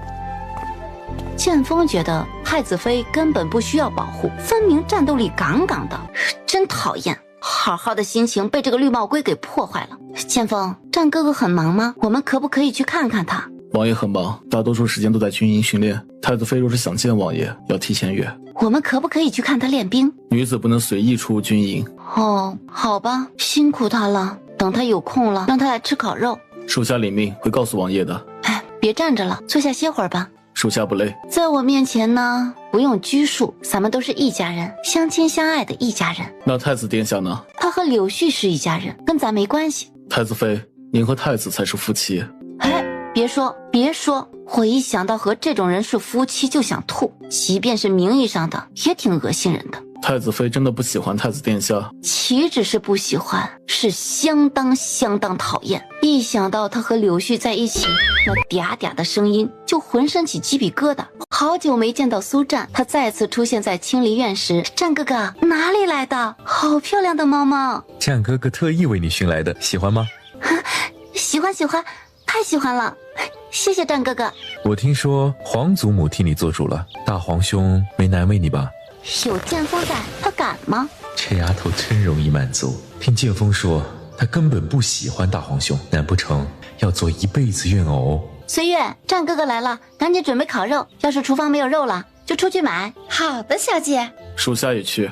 剑锋觉得太子妃根本不需要保护，分明战斗力杠杠的，真讨厌。好好的心情被这个绿帽龟给破坏了。剑锋，战哥哥很忙吗？我们可不可以去看看他？王爷很忙，大多数时间都在军营训练。太子妃若是想见王爷，要提前约。我们可不可以去看他练兵？女子不能随意出入军营。哦，好吧，辛苦他了。等他有空了，让他来吃烤肉。属下领命，会告诉王爷的。哎，别站着了，坐下歇会儿吧。属下不累。在我面前呢，不用拘束，咱们都是一家人，相亲相爱的一家人。那太子殿下呢？他和柳絮是一家人，跟咱没关系。太子妃，您和太子才是夫妻。哎，别说，我一想到和这种人是夫妻就想吐，即便是名义上的，也挺恶心人的。太子妃真的不喜欢太子殿下？岂止是不喜欢，是相当讨厌。一想到他和柳絮在一起，那嗲嗲的声音就浑身起鸡皮疙瘩。好久没见到苏战，他再次出现在清离院时，战哥哥哪里来的？好漂亮的猫猫！战哥哥特意为你寻来的，喜欢吗？喜欢，太喜欢了，谢谢战哥哥。我听说皇祖母替你做主了，大皇兄没难为你吧？有剑锋在，他敢吗？这丫头真容易满足。听剑锋说，他根本不喜欢大皇兄，难不成要做一辈子怨偶？随月，战哥哥来了，赶紧准备烤肉。要是厨房没有肉了，就出去买。好的，小姐。属下也去。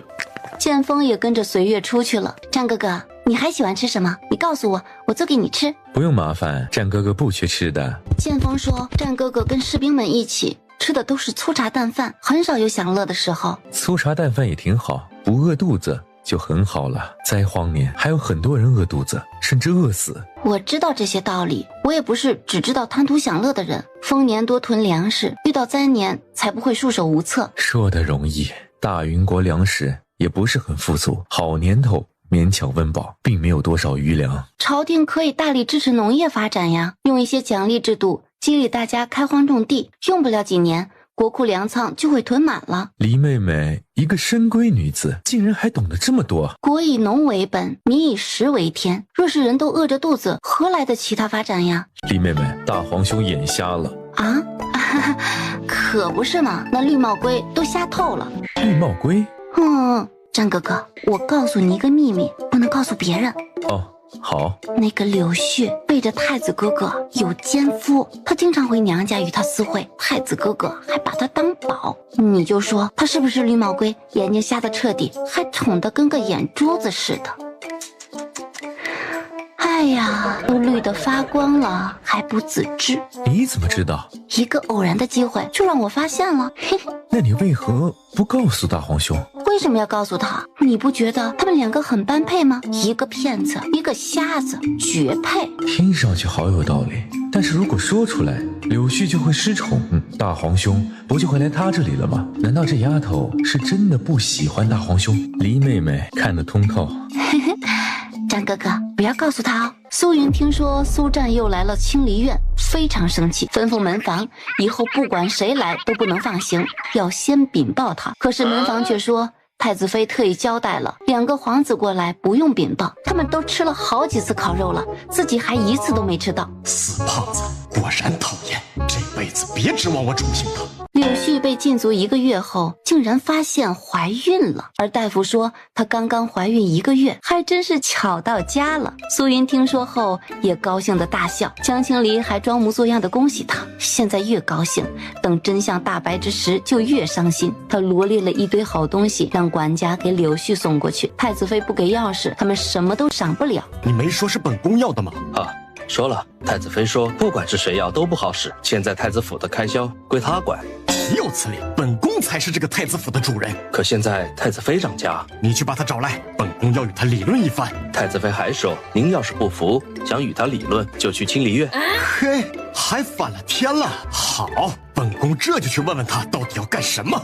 剑锋也跟着随月出去了。战哥哥，你还喜欢吃什么？你告诉我，我做给你吃。不用麻烦，战哥哥不缺吃的。剑锋说，战哥哥跟士兵们一起吃的都是粗茶淡饭，很少有享乐的时候。粗茶淡饭也挺好，不饿肚子就很好了。灾荒年还有很多人饿肚子，甚至饿死。我知道这些道理，我也不是只知道贪图享乐的人。丰年多囤粮食，遇到灾年才不会束手无策。说得容易，大云国粮食也不是很富足，好年头勉强温饱，并没有多少余粮。朝廷可以大力支持农业发展呀，用一些奖励制度激励大家开荒种地，用不了几年，国库粮仓就会囤满了。黎妹妹，一个深闺女子，竟然还懂得这么多。国以农为本，民以食为天。若是人都饿着肚子，何来的其他发展呀？黎妹妹，大皇兄眼瞎了啊！可不是嘛，那绿帽龟都瞎透了。绿帽龟？战哥哥，我告诉你一个秘密，不能告诉别人。哦，好。那个柳絮背着太子哥哥有奸夫，他经常回娘家与他私会，太子哥哥还把他当宝。你就说他是不是绿帽龟？眼睛瞎得彻底，还宠得跟个眼珠子似的。哎呀，都绿得发光了，还不自知。你怎么知道？一个偶然的机会就让我发现了。嘿，那你为何不告诉大皇兄？为什么要告诉他？你不觉得他们两个很般配吗？一个骗子，一个瞎子，绝配。听上去好有道理，但是如果说出来，柳絮就会失宠，大皇兄不就会来他这里了吗？难道这丫头是真的不喜欢大皇兄？黎妹妹看得通透。战哥哥，不要告诉他哦。苏云听说苏战又来了清离院，非常生气，吩咐门房以后不管谁来都不能放行，要先禀报他。可是门房却说，太子妃特意交代了，2个皇子过来不用禀报，他们都吃了好几次烤肉了，自己还一次都没吃到。死胖子，果然讨厌，这辈子别指望我宠幸他。柳絮被禁足1个月后，竟然发现怀孕了，而大夫说她刚刚怀孕1个月，还真是巧到家了。苏云听说后也高兴的大笑，江青离还装模作样的恭喜她。现在越高兴，等真相大白之时就越伤心。她罗列了一堆好东西，让管家给柳絮送过去。太子妃不给钥匙，他们什么都赏不了。你没说是本宫要的吗？说了，太子妃说不管是谁要都不好使，现在太子府的开销归他管。岂有此理！本宫才是这个太子府的主人。可现在太子妃掌家，你去把他找来，本宫要与他理论一番。太子妃还说，您要是不服，想与他理论，就去清离院。嘿，还反了天了！好，本宫这就去问问他到底要干什么。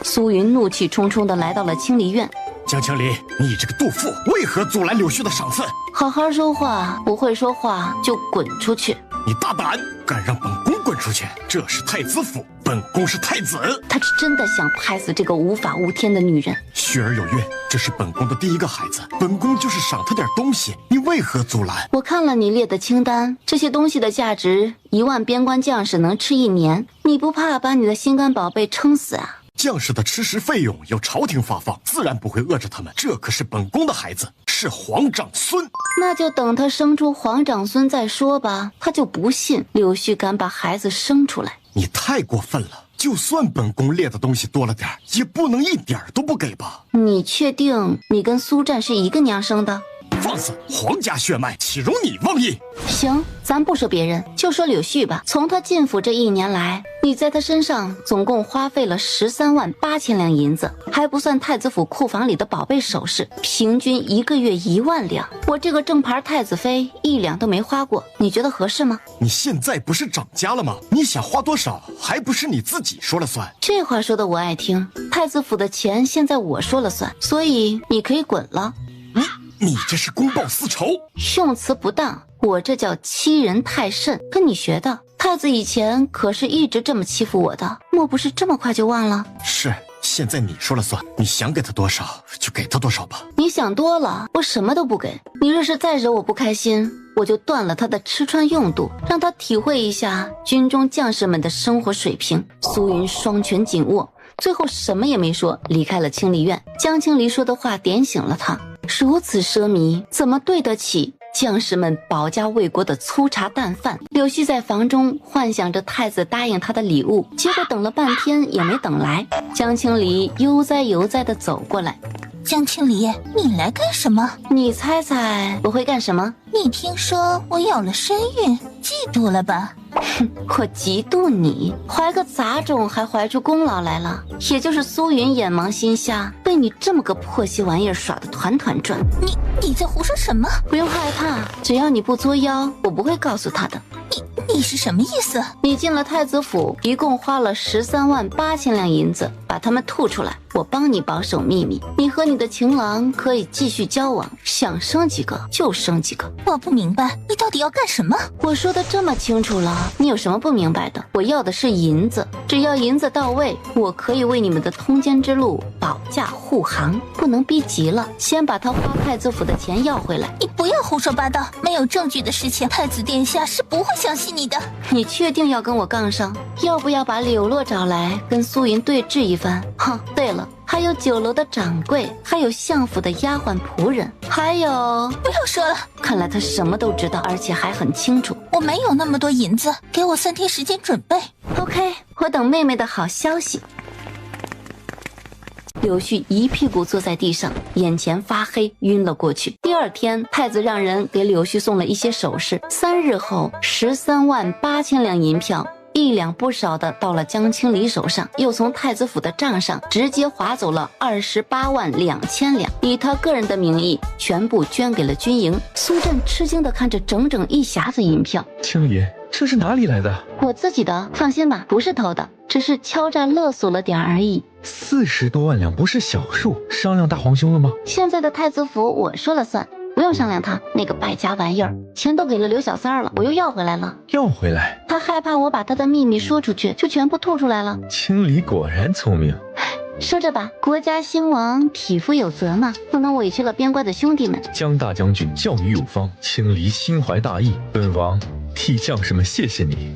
苏云怒气冲冲地来到了清离院。江青离，你这个妒妇，为何阻拦柳絮的赏赐？好好说话，不会说话就滚出去。你大胆，敢让本宫滚出去？这是太子府，本宫是太子。他是真的想拍死这个无法无天的女人。雪儿有孕，这是本宫的第一个孩子，本宫就是赏她点东西，你为何阻拦？我看了你列的清单，这些东西的价值1万边关将士能吃1年，你不怕把你的心肝宝贝撑死啊？将士的吃食费用由朝廷发放，自然不会饿着他们。这可是本宫的孩子，是皇长孙。那就等他生出皇长孙再说吧。他就不信柳絮敢把孩子生出来。你太过分了，就算本宫列的东西多了点，也不能一点都不给吧？你确定你跟苏战是一个娘生的？放肆！皇家血脉岂容你妄议？行，咱不说别人，就说柳絮吧。从他进府这1年来，你在他身上总共花费了13万8千两银子，还不算太子府库房里的宝贝首饰，平均1个月1万两。我这个正牌太子妃1两都没花过，你觉得合适吗？你现在不是掌家了吗？你想花多少，还不是你自己说了算？这话说的我爱听。太子府的钱现在我说了算，所以你可以滚了。你这是公报私仇，用词不当，我这叫欺人太甚，跟你学的。太子以前可是一直这么欺负我的，莫不是这么快就忘了？是，现在你说了算，你想给他多少就给他多少吧。你想多了，我什么都不给。你若是再惹我不开心，我就断了他的吃穿用度，让他体会一下军中将士们的生活水平。苏云双拳紧握，最后什么也没说，离开了清离院。江青离说的话点醒了他，如此奢靡，怎么对得起将士们保家卫国的粗茶淡饭？柳絮在房中幻想着太子答应他的礼物，结果等了半天也没等来。江青离悠哉悠哉地走过来。江青离，你来干什么？你猜猜我会干什么？你听说我有了身孕，嫉妒了吧？哼，我嫉妒你，怀个杂种还怀出功劳来了。也就是苏云眼盲心瞎，被你这么个破稀玩意儿耍得团团转。你在胡说什么？不用害怕，只要你不作妖，我不会告诉他的。你是什么意思？你进了太子府，一共花了13万8千两银子，把他们吐出来，我帮你保守秘密。你和你的情郎可以继续交往，想生几个就生几个。我不明白，你到底要干什么？我说的这么清楚了，你有什么不明白的？我要的是银子，只要银子到位，我可以为你们的通奸之路保驾护航。不能逼急了，先把他花太子府的钱要回来。你不要胡说八道，没有证据的事情，太子殿下是不会相信你的。你确定要跟我杠上？要不要把柳洛找来跟苏云对峙一番？哼，对了，还有酒楼的掌柜，还有相府的丫鬟仆人，还有……不要说了，看来他什么都知道，而且还很清楚。我没有那么多银子，给我3天时间准备。OK， 我等妹妹的好消息。柳絮一屁股坐在地上，眼前发黑，晕了过去。第二天，太子让人给柳絮送了一些首饰。3日后，13万8千两银票1两不少的到了江青离手上，又从太子府的账上直接划走了28万2千两，以他个人的名义全部捐给了军营。苏震吃惊的看着整整一匣子银票，青离，这是哪里来的？我自己的，放心吧，不是偷的，只是敲诈勒索了点而已。40多万两不是小数，商量大皇兄了吗？现在的太子府我说了算，不用商量他那个败家玩意儿，钱都给了刘小三了，我又要回来了。要回来？他害怕我把他的秘密说出去，就全部吐出来了。青离果然聪明。说着吧，国家兴亡，匹夫有责嘛，不能委屈了边关的兄弟们。江大将军教育有方，青离心怀大义，本王替将士们谢谢你。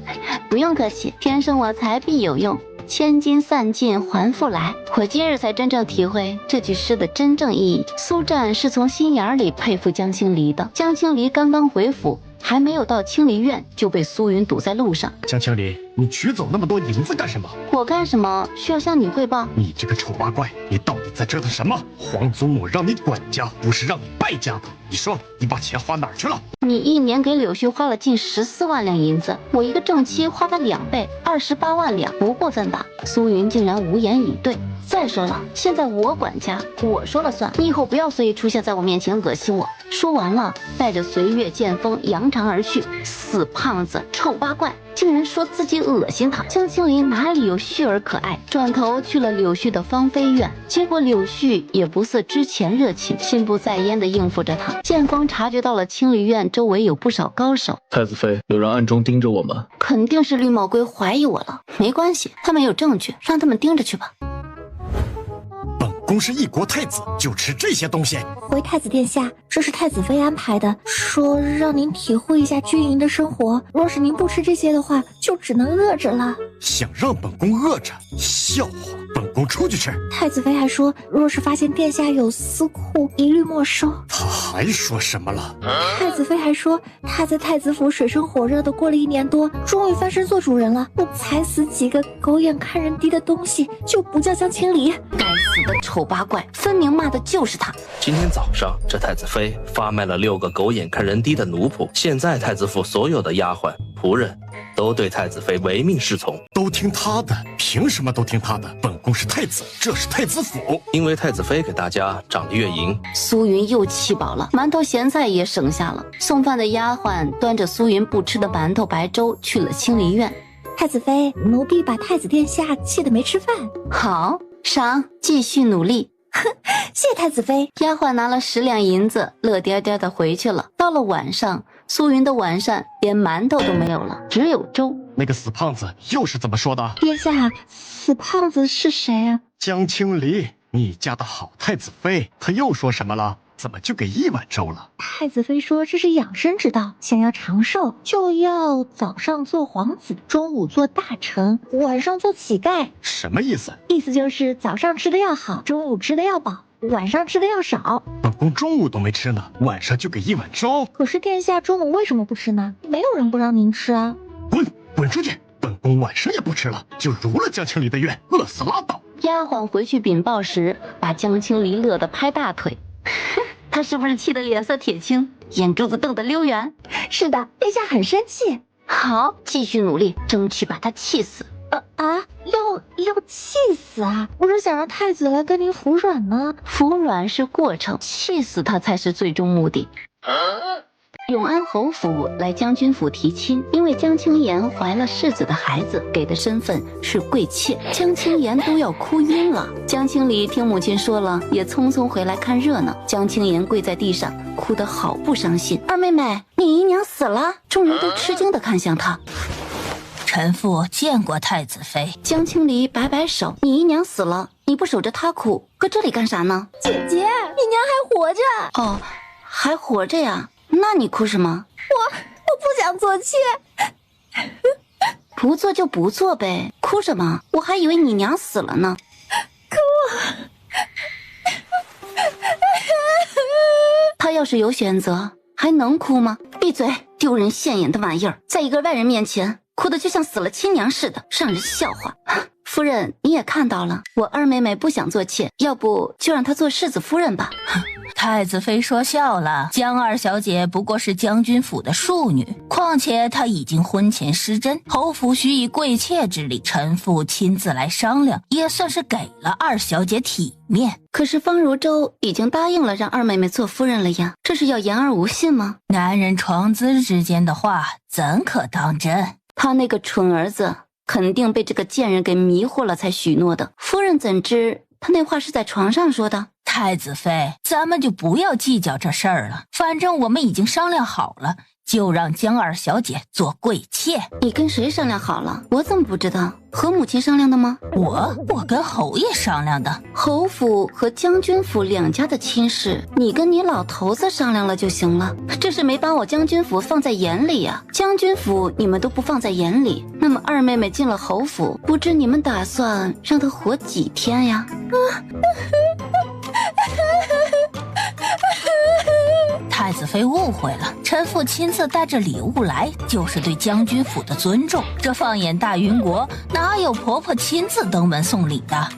不用客气，天生我材必有用，千金散尽还复来。我今日才真正体会这句诗的真正意义。苏战是从心眼里佩服江青离的。江青离刚刚回府，还没有到清离院，就被苏云堵在路上。江青离，你取走那么多银子干什么？我干什么需要向你汇报？你这个丑八怪，你到底在折腾什么？皇祖母让你管家，不是让你败家的。你说你把钱花哪儿去了？你一年给柳絮花了近14万两银子，我一个正妻花他2倍，28万两，不过分吧？苏云竟然无言以对。再说了，现在我管家，我说了算，你以后不要随意出现在我面前恶心我。说完了，带着随月剑锋扬长而去。死胖子，臭八怪，竟然说自己恶心他。江青林哪里有旭儿可爱，转头去了柳絮的芳菲院。结果柳絮也不似之前热情，心不在焉地应付着他。剑锋察觉到了青离院周围有不少高手。太子妃，有人暗中盯着我们，肯定是绿帽龟怀疑我了。没关系，他们有证据，让他们盯着去吧。本宫是一国太子，就吃这些东西。回太子殿下，这是太子妃安排的，说让您体会一下军营的生活。若是您不吃这些的话，就只能饿着了。想让本宫饿着？笑话！本宫出去吃。太子妃还说，若是发现殿下有私库，一律没收。他还说什么了？太子妃还说，她在太子府水深火热的过了1年多，终于翻身做主人了。不踩死几个狗眼看人低的东西，就不叫江青离。该死的丑八怪，分明骂的就是他。今天早上，这太子妃发卖了6个狗眼看人低的奴仆，现在太子府所有的丫鬟仆人都对太子妃唯命是从，都听他的，凭什么都听他的？本宫是太子，这是太子府。因为太子妃给大家涨了月银。苏云又气饱了，馒头咸菜也省下了。送饭的丫鬟端着苏云不吃的馒头白粥去了清离院。太子妃，奴婢把太子殿下气得没吃饭。好，赏，继续努力。谢太子妃。丫鬟拿了10两银子，乐颠颠的回去了。到了晚上，苏云的晚膳连馒头都没有了，只有粥。那个死胖子又是怎么说的？殿下，死胖子是谁啊？江青离，你家的好太子妃，他又说什么了？怎么就给1碗粥了？太子妃说这是养生之道，想要长寿就要早上做皇子，中午做大臣，晚上做乞丐。什么意思？意思就是早上吃的要好，中午吃的要饱，晚上吃的要少。本宫中午都没吃呢，晚上就给1碗粥。可是殿下中午为什么不吃呢？没有人不让您吃啊。滚出去！本宫晚上也不吃了，就如了江青离的愿，饿死拉倒。丫鬟回去禀报时，把江青离乐得拍大腿。他是不是气得脸色铁青，眼珠子瞪得溜圆？是的，殿下很生气。好，继续努力，争取把他气死。要气死啊！我是想让太子来跟您服软呢。服软是过程，气死他才是最终目的。永安侯府来将军府提亲，因为江青言怀了世子的孩子，给的身份是贵妾，江青言都要哭晕了。江青离听母亲说了，也匆匆回来看热闹。江青言跪在地上，哭得好不伤心。二妹妹，你姨娘死了！众人都吃惊地看向她。臣妇见过太子妃。江青离摆摆手，你姨娘死了，你不守着她哭，搁这里干啥呢？姐姐，你娘还活着。哦，还活着呀？那你哭什么？我不想做妾。不做就不做呗，哭什么？我还以为你娘死了呢。可我……他要是有选择，还能哭吗？闭嘴，丢人现眼的玩意儿，在一个外人面前哭得就像死了亲娘似的，让人笑话。夫人，你也看到了，我二妹妹不想做妾，要不就让她做世子夫人吧。太子妃说笑了，江二小姐不过是将军府的庶女，况且她已经婚前失贞，侯府许以贵妾之礼，臣妇亲自来商量，也算是给了二小姐体面。可是方如舟已经答应了让二妹妹做夫人了呀，这是要言而无信吗？男人床资之间的话怎可当真？他那个蠢儿子肯定被这个贱人给迷惑了才许诺的，夫人怎知他那话是在床上说的？太子妃，咱们就不要计较这事儿了，反正我们已经商量好了，就让江二小姐做贵妾。你跟谁商量好了？我怎么不知道？和母亲商量的吗？我跟侯爷商量的。侯府和将军府两家的亲事，你跟你老头子商量了就行了，这是没把我将军府放在眼里呀。将军府你们都不放在眼里，那么二妹妹进了侯府，不知你们打算让她活几天呀？太子妃误会了，臣妇亲自带着礼物来，就是对将军府的尊重。这放眼大云国，哪有婆婆亲自登门送礼的？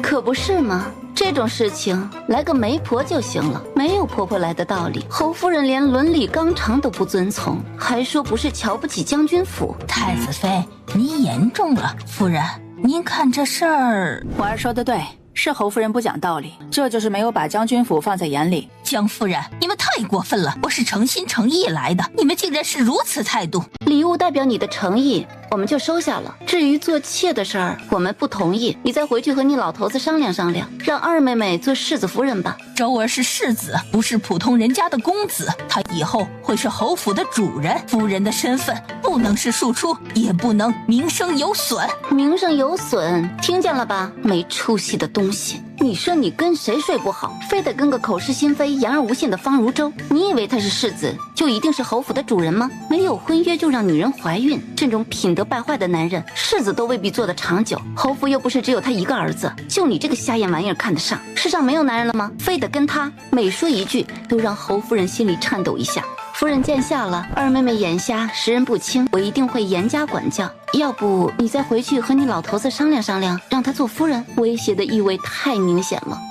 可不是吗？这种事情来个媒婆就行了，没有婆婆来的道理。侯夫人连伦理纲常都不遵从，还说不是瞧不起将军府。太子妃，你严重了。夫人，您看这事儿……婉儿说的对，是侯夫人不讲道理，这就是没有把将军府放在眼里。江夫人，你们太过分了！我是诚心诚意来的，你们竟然是如此态度。礼物代表你的诚意，我们就收下了。至于做妾的事儿，我们不同意，你再回去和你老头子商量商量，让二妹妹做世子夫人吧。周儿是世子，不是普通人家的公子，她以后会是侯府的主人，夫人的身份不能是庶出，也不能名声有损。名声有损，听见了吧？没出息的东西！你说你跟谁睡不好，非得跟个口是心非、言而无信的方如舟？你以为他是世子，就一定是侯府的主人吗？没有婚约就让女人怀孕，这种品德败坏的男人，世子都未必做得长久。侯府又不是只有他一个儿子，就你这个瞎眼玩意儿看得上？世上没有男人了吗？非得跟他？每说一句，都让侯夫人心里颤抖一下。夫人见笑了，二妹妹眼瞎，识人不清，我一定会严加管教。要不你再回去和你老头子商量商量，让他做夫人。威胁的意味太明显了。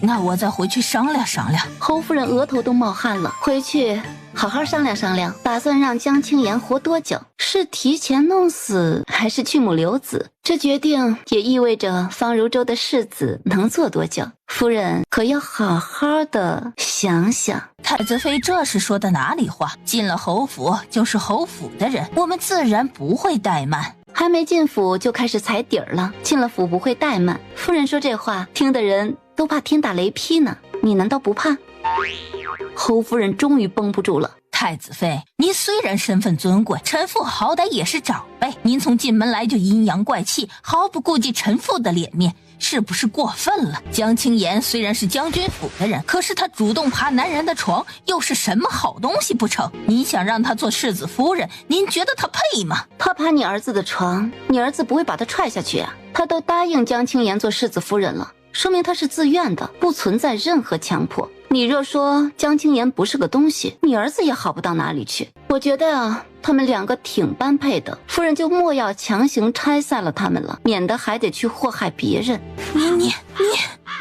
那我再回去商量商量。侯夫人额头都冒汗了，回去好好商量商量，打算让江青言活多久？是提前弄死，还是去母留子？这决定也意味着方如舟的世子能做多久。夫人可要好好的想想。太子妃这是说的哪里话？进了侯府就是侯府的人，我们自然不会怠慢。还没进府就开始踩底儿了，进了府不会怠慢。夫人说这话，听的人都怕天打雷劈呢，你难道不怕？侯夫人终于绷不住了。太子妃，您虽然身份尊贵，臣妇好歹也是长辈，您从进门来就阴阳怪气，毫不顾及臣妇的脸面，是不是过分了？江青言虽然是将军府的人，可是他主动爬男人的床，又是什么好东西不成？你想让他做世子夫人，您觉得他配吗？他爬你儿子的床，你儿子不会把他踹下去啊？他都答应江青言做世子夫人了，说明他是自愿的，不存在任何强迫。你若说江青言不是个东西，你儿子也好不到哪里去。我觉得啊，他们两个挺般配的，夫人就莫要强行拆散了他们了，免得还得去祸害别人。你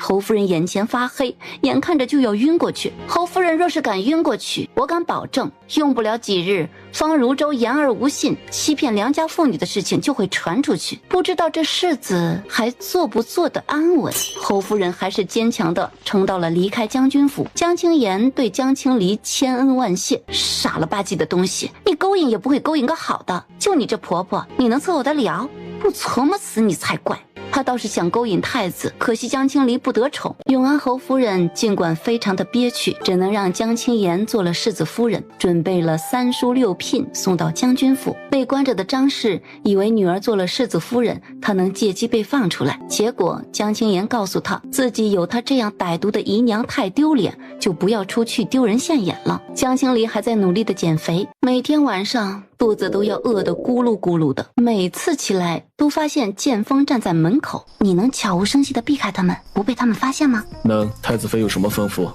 侯夫人眼前发黑，眼看着就要晕过去。侯夫人若是敢晕过去，我敢保证，用不了几日，方如舟言而无信、欺骗良家妇女的事情就会传出去，不知道这世子还做不做得安稳。侯夫人还是坚强的撑到了离开将军府。江青言对江青离千恩万谢，傻了吧唧的东西，你勾引也不会勾引个好的，就你这婆婆，你能伺候得了？不琢磨死你才怪。他倒是想勾引太子，可惜江青离不得宠。永安侯夫人尽管非常的憋屈，只能让江青言做了世子夫人，准备了3书6聘送到将军府。被关着的张氏以为女儿做了世子夫人，她能借机被放出来，结果江青言告诉她，自己有她这样歹毒的姨娘太丢脸，就不要出去丢人现眼了。江青离还在努力的减肥，每天晚上肚子都要饿得咕噜咕噜的，每次起来都发现剑锋站在门口。你能悄无声息地避开他们，不被他们发现吗？能。太子妃有什么吩咐？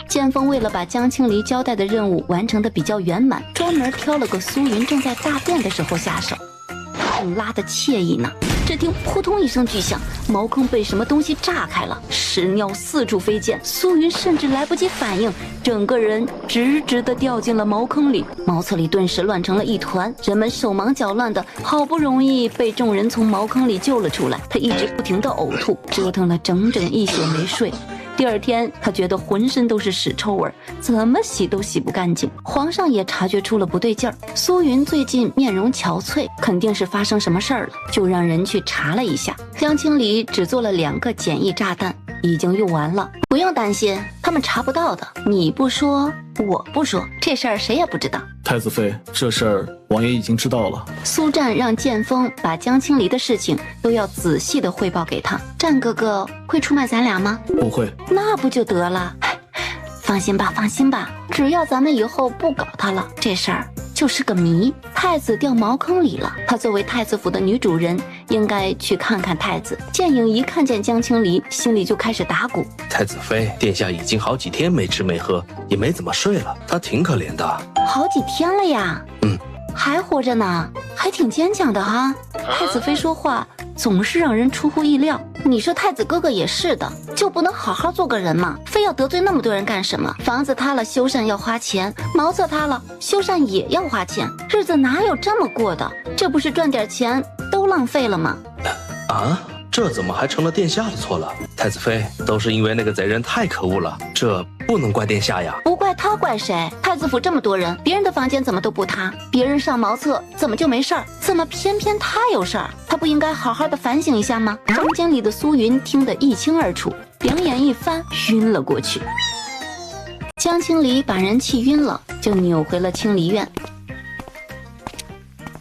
剑锋为了把江青离交代的任务完成的比较圆满，专门挑了个苏云正在大便的时候下手，正拉得惬意呢。只听扑通一声巨响，茅坑被什么东西炸开了，屎尿四处飞溅，苏云甚至来不及反应，整个人直直地掉进了茅坑里。茅厕里顿时乱成了一团，人们手忙脚乱的，好不容易被众人从茅坑里救了出来。他一直不停地呕吐，折腾了整整1宿没睡。第二天，他觉得浑身都是屎臭味，怎么洗都洗不干净。皇上也察觉出了不对劲儿，苏云最近面容憔悴，肯定是发生什么事儿了，就让人去查了一下。江青离只做了2个简易炸弹，已经用完了，不用担心，他们查不到的。你不说，我不说，这事儿谁也不知道。太子妃，这事儿王爷已经知道了。苏战让剑锋把江青离的事情都要仔细的汇报给他。战哥哥会出卖咱俩吗？不会。那不就得了？放心吧，放心吧，只要咱们以后不搞他了，这事儿就是个谜。太子掉茅坑里了，她作为太子府的女主人，应该去看看太子。剑影一看见江青离，心里就开始打鼓。太子妃，殿下已经好几天没吃没喝，也没怎么睡了，他挺可怜的。好几天了呀。还活着呢，还挺坚强的哈。太子妃说话总是让人出乎意料。你说太子哥哥也是的，就不能好好做个人吗？非要得罪那么多人干什么？房子塌了修缮要花钱，茅厕塌了修缮也要花钱，日子哪有这么过的？这不是赚点钱都浪费了吗？啊，这怎么还成了殿下的错了？太子妃，都是因为那个贼人太可恶了，这不能怪殿下呀。不怪他怪谁？太子府这么多人，别人的房间怎么都不塌？别人上茅厕怎么就没事儿？怎么偏偏他有事儿？他不应该好好的反省一下吗？房间里的苏云听得一清二楚，两眼一翻，晕了过去。江青离把人气晕了，就扭回了清离院。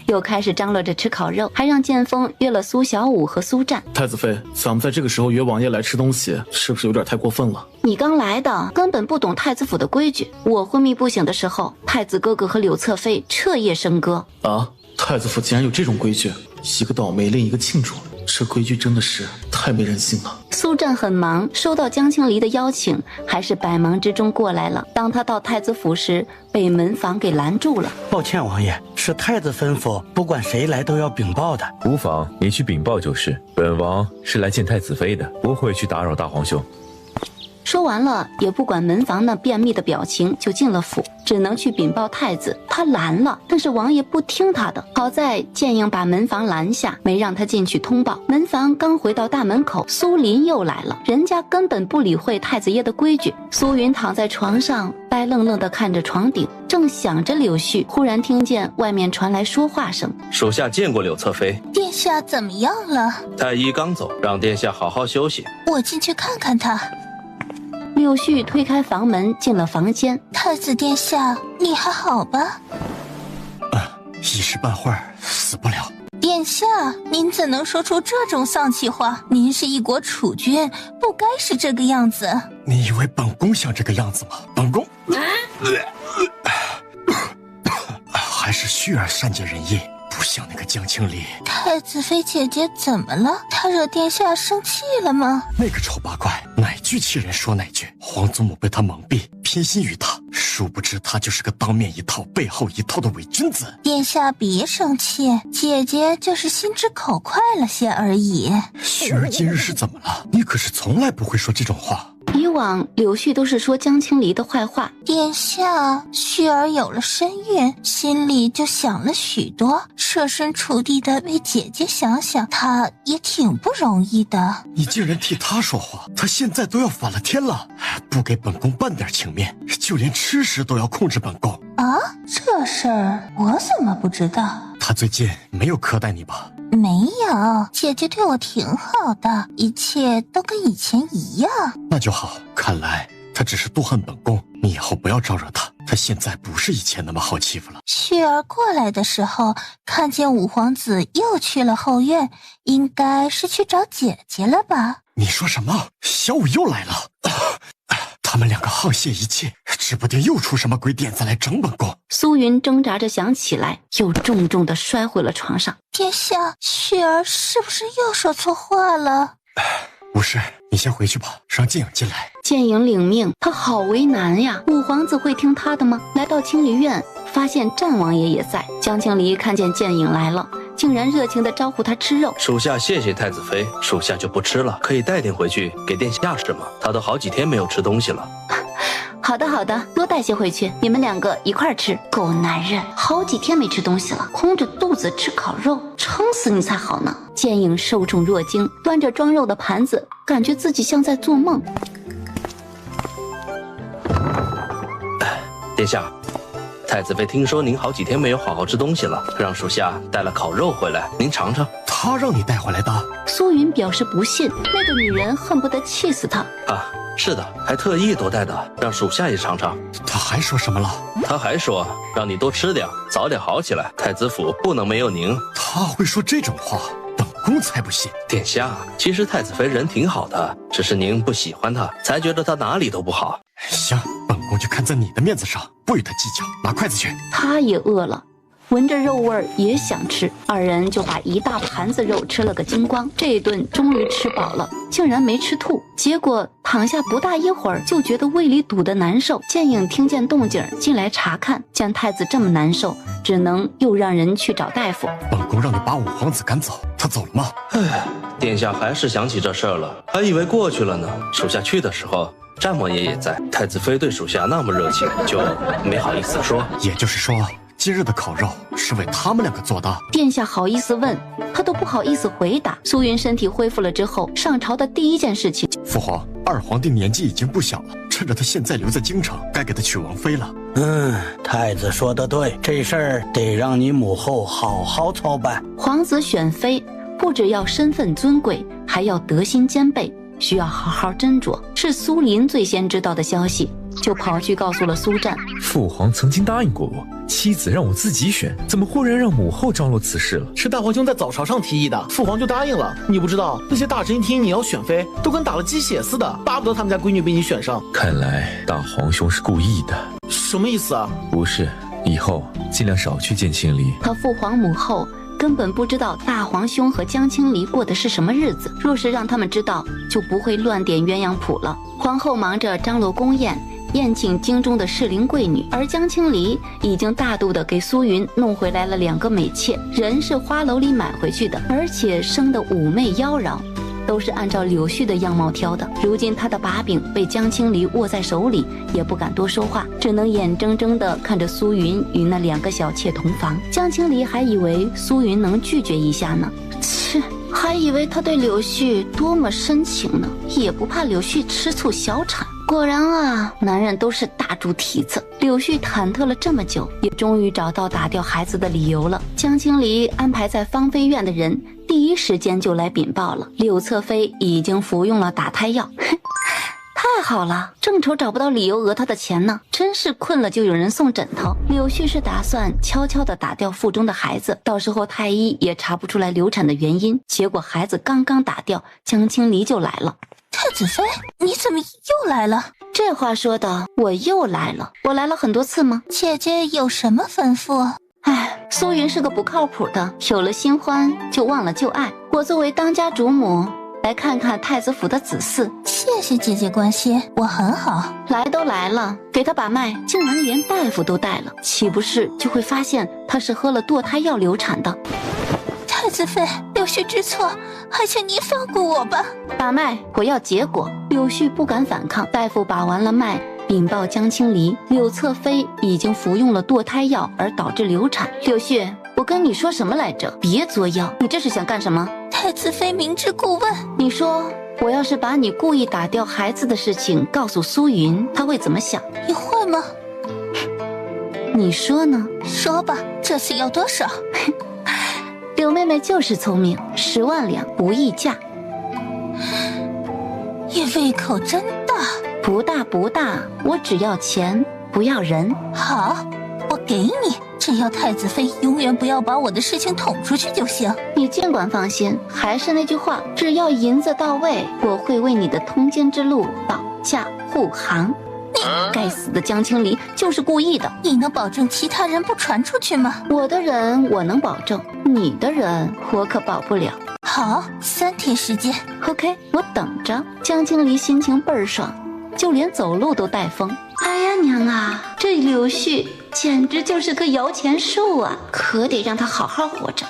又开始张罗着吃烤肉，还让剑锋约了苏小五和苏战。太子妃，咱们在这个时候约王爷来吃东西，是不是有点太过分了？你刚来的，根本不懂太子府的规矩。我昏迷不醒的时候，太子哥哥和柳侧妃彻夜笙歌。啊，太子府竟然有这种规矩，一个倒霉另一个庆祝，这规矩真的是太没人性了。苏战很忙，收到江青离的邀请，还是百忙之中过来了。当他到太子府时，被门房给拦住了。抱歉，王爷，是太子吩咐，不管谁来都要禀报的。无妨，你去禀报就是。本王是来见太子妃的，不会去打扰大皇兄。说完了，也不管门房那便秘的表情，就进了府，只能去禀报太子。他拦了，但是王爷不听他的。好在剑影把门房拦下，没让他进去通报。门房刚回到大门口，苏林又来了，人家根本不理会太子爷的规矩。苏云躺在床上，呆愣愣地看着床顶，正想着柳絮，忽然听见外面传来说话声：“属下见过柳侧妃，殿下怎么样了？太医刚走，让殿下好好休息。我进去看看他。”柳絮推开房门，进了房间。太子殿下，你还好吧？一时半会儿死不了。殿下，您怎能说出这种丧气话？您是一国储君，不该是这个样子。你以为本宫像这个样子吗？本宫还是旭儿善解人意，不像那个江青离。太子妃姐姐怎么了？她惹殿下生气了吗？那个丑八怪，哪句气人说哪句。皇祖母被他蒙蔽，偏心于他，殊不知他就是个当面一套背后一套的伪君子。殿下别生气，姐姐就是心直口快了些而已。旭儿今日是怎么了？你可是从来不会说这种话。以往柳絮都是说江青离的坏话。殿下，旭儿有了身孕，心里就想了许多，设身处地的为姐姐想想，她也挺不容易的。你竟然替她说话，她现在都要反了天了，不给本宫半点情面，就连吃食都要控制本宫啊！这事儿我怎么不知道？她最近没有苛待你吧？没有，姐姐对我挺好的，一切都跟以前一样。那就好，看来她只是妒恨本宫，你以后不要招惹她，她现在不是以前那么好欺负了。旭儿过来的时候，看见五皇子又去了后院，应该是去找姐姐了吧？你说什么？小五又来了？他们两个沆瀣一气，指不定又出什么鬼点子来整本宫。苏云挣扎着想起来，又重重地摔回了床上。殿下，旭儿是不是又说错话了？无事，你先回去吧，让剑影进来。剑影领命，他好为难呀。五皇子会听他的吗？来到清离院，发现战王爷也在。江青离看见剑影来了，竟然热情地招呼他吃肉。属下谢谢太子妃，属下就不吃了，可以带点回去给殿下吃吗？他都好几天没有吃东西了。好的好的，多带些回去，你们两个一块吃。狗男人，好几天没吃东西了，空着肚子吃烤肉，撑死你才好呢。剑影受宠若惊，端着装肉的盘子，感觉自己像在做梦。殿下，太子妃听说您好几天没有好好吃东西了，让属下带了烤肉回来，您尝尝。他让你带回来的？苏云表示不信，那个女人恨不得气死他。啊，是的，还特意多带的，让属下也尝尝。他还说什么了？他还说让你多吃点，早点好起来，太子府不能没有您。他会说这种话？本宫才不信。殿下，其实太子妃人挺好的，只是您不喜欢她，才觉得她哪里都不好。行，本宫就看在你的面子上，不与他计较。拿筷子去。他也饿了。闻着肉味儿也想吃，二人就把一大盘子肉吃了个精光。这一顿终于吃饱了，竟然没吃吐。结果躺下不大一会儿，就觉得胃里堵得难受。剑影听见动静进来查看，见太子这么难受，只能又让人去找大夫。本宫让你把五皇子赶走，他走了吗？唉，殿下还是想起这事儿了，还以为过去了呢。属下去的时候，战王爷也在。太子妃对属下那么热情，就没好意思说。也就是说，今日的烤肉是为他们两个做的？殿下好意思问，他都不好意思回答。苏云身体恢复了之后，上朝的第一件事情，父皇，二皇帝年纪已经不小了，趁着他现在留在京城，该给他娶王妃了。太子说得对，这事儿得让你母后好好操办。皇子选妃不只要身份尊贵，还要德心兼备，需要好好斟酌。是苏林最先知道的消息，就跑去告诉了苏战。父皇曾经答应过我，妻子让我自己选，怎么忽然让母后张罗此事了？是大皇兄在早朝上提议的，父皇就答应了。你不知道，那些大臣一听你要选妃，都跟打了鸡血似的，巴不得他们家闺女被你选上。看来大皇兄是故意的。什么意思啊？不是，以后尽量少去见青离。他父皇母后根本不知道大皇兄和江青离过的是什么日子，若是让他们知道，就不会乱点鸳鸯谱了。皇后忙着张罗宫宴，宴请京中的适龄贵女，而江青离已经大度的给苏云弄回来了2个美妾，人是花楼里买回去的，而且生得妩媚妖娆，都是按照柳絮的样貌挑的。如今他的把柄被江青离握在手里，也不敢多说话，只能眼睁睁地看着苏云与那2个小妾同房。江青离还以为苏云能拒绝一下呢，切，还以为他对柳絮多么深情呢，也不怕柳絮吃醋小产。果然啊，男人都是大猪蹄子。柳絮忐忑了这么久，也终于找到打掉孩子的理由了。江青离安排在芳妃院的人，第一时间就来禀报了，柳侧妃已经服用了打胎药。太好了，正愁找不到理由讹他的钱呢，真是困了就有人送枕头。柳絮是打算悄悄地打掉腹中的孩子，到时候太医也查不出来流产的原因。结果孩子刚刚打掉，江青离就来了。太子妃，你怎么又来了？这话说的，我又来了。我来了很多次吗？姐姐有什么吩咐？唉，苏云是个不靠谱的，有了新欢就忘了旧爱。我作为当家主母，来看看太子府的子嗣。谢谢姐姐关心，我很好。来都来了，给他把脉，竟然连大夫都带了，岂不是就会发现他是喝了堕胎药流产的？太子妃，柳絮知错，还请您放过我吧。把脉，我要结果。柳絮不敢反抗，大夫把完了脉，禀报江青离，柳侧妃已经服用了堕胎药而导致流产。柳絮，我跟你说什么来着？别作妖，你这是想干什么？太子妃明知故问。你说我要是把你故意打掉孩子的事情告诉苏云，他会怎么想？你会吗？你说呢？说吧，这次要多少？柳妹妹就是聪明，10万两不议价。你胃口真大。不大不大，我只要钱，不要人。好，我给你，只要太子妃永远不要把我的事情捅出去就行。你尽管放心，还是那句话，只要银子到位，我会为你的通奸之路保驾护航。该死的江青离就是故意的。你能保证其他人不传出去吗？我的人我能保证，你的人我可保不了。好，3天时间。 OK， 我等着。江青离心情倍儿爽，就连走路都带风。哎呀娘啊，这柳絮简直就是棵摇钱树啊，可得让他好好活着。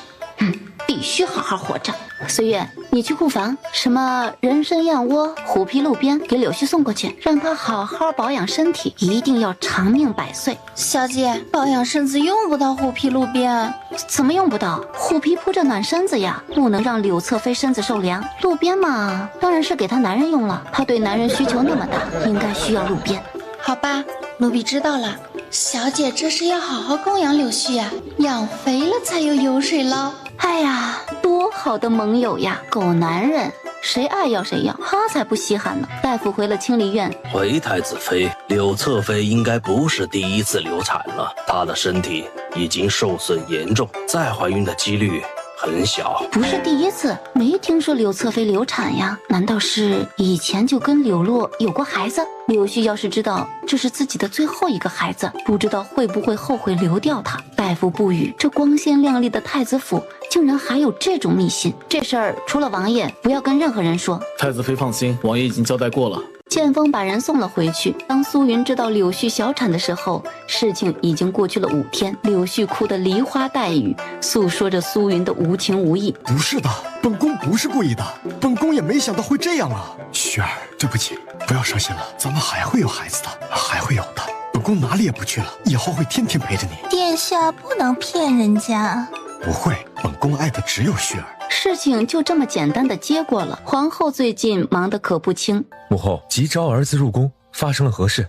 必须好好活着。岁月，你去库房，什么人参燕窝、虎皮鹿鞭，给柳絮送过去，让他好好保养身体，一定要长命百岁。小姐，保养身子用不到虎皮鹿鞭。怎么用不到？虎皮铺着暖身子呀，不能让柳侧妃身子受凉。鹿鞭嘛，当然是给他男人用了，他对男人需求那么大，应该需要鹿鞭。好吧，奴婢知道了。小姐这是要好好供养柳絮呀，养肥了才有油水捞。哎呀，多好的盟友呀！狗男人，谁爱要谁要，他才不稀罕呢。大夫回了清离院，回太子妃，柳侧妃应该不是第一次流产了，她的身体已经受损严重，再怀孕的几率很小。不是第一次，没听说柳侧妃流产呀？难道是以前就跟柳洛有过孩子？柳絮要是知道这是自己的最后一个孩子，不知道会不会后悔流掉他。大夫不语，这光鲜亮丽的太子府竟然还有这种迷信。这事儿除了王爷，不要跟任何人说。太子妃放心，王爷已经交代过了。剑锋把人送了回去。当苏云知道柳絮小产的时候，事情已经过去了5天。柳絮哭得梨花带雨，诉说着苏云的无情无义。不是的，本宫不是故意的，本宫也没想到会这样啊。雪儿，对不起，不要伤心了，咱们还会有孩子的，还会有的。本宫哪里也不去了，以后会天天陪着你。殿下不能骗人家。不会，本宫爱的只有雪儿。事情就这么简单的接过了。皇后最近忙得可不轻。母后急召儿子入宫，发生了何事？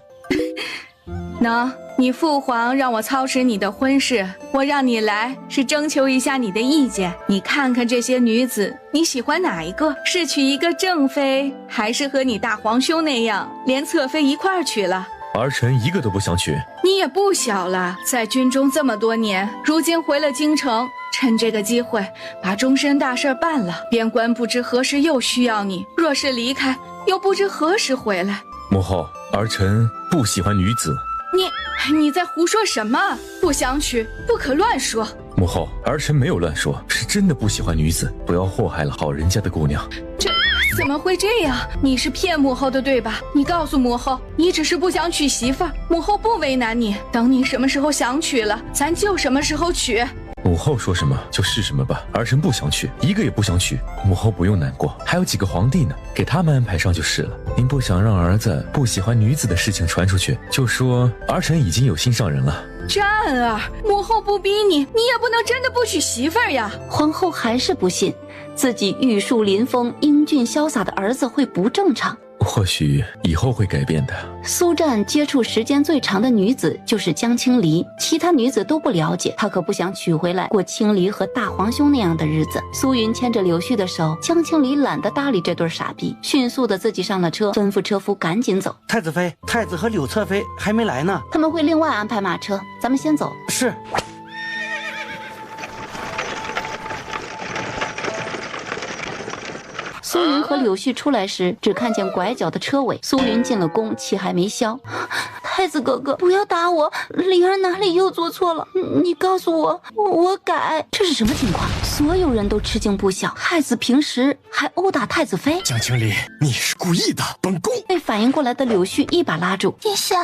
喏，你父皇让我操持你的婚事，我让你来是征求一下你的意见。你看看这些女子，你喜欢哪一个？是娶一个正妃，还是和你大皇兄那样，连侧妃一块儿娶了？儿臣一个都不想娶。你也不小了，在军中这么多年，如今回了京城，趁这个机会把终身大事办了。边关不知何时又需要你，若是离开，又不知何时回来。母后，儿臣不喜欢女子。你在胡说什么？不想娶，不可乱说。母后，儿臣没有乱说，是真的不喜欢女子，不要祸害了好人家的姑娘。这怎么会这样？你是骗母后的对吧？你告诉母后，你只是不想娶媳妇儿，母后不为难你。等你什么时候想娶了，咱就什么时候娶。母后说什么就是什么吧，儿臣不想娶，一个也不想娶。母后不用难过，还有几个皇帝呢，给他们安排上就是了。您不想让儿子不喜欢女子的事情传出去，就说儿臣已经有心上人了。湛儿，母后不逼你，你也不能真的不娶媳妇儿呀。皇后还是不信自己玉树临风、英俊潇洒的儿子会不正常。或许以后会改变的。苏湛接触时间最长的女子就是江青离，其他女子都不了解，她可不想娶回来过青离和大皇兄那样的日子。苏云牵着柳絮的手，江青离懒得搭理这对傻逼，迅速的自己上了车，吩咐车夫赶紧走。太子妃，太子和柳侧妃还没来呢，他们会另外安排马车，咱们先走。是。苏云和柳絮出来时，只看见拐角的车尾。苏云进了宫，气还没消。太子哥哥，不要打我，灵儿哪里又做错了？你告诉我，我改。这是什么情况？所有人都吃惊不小。太子平时还殴打太子妃。江青离，你是故意的，本宫。被反应过来的柳絮一把拉住。殿下，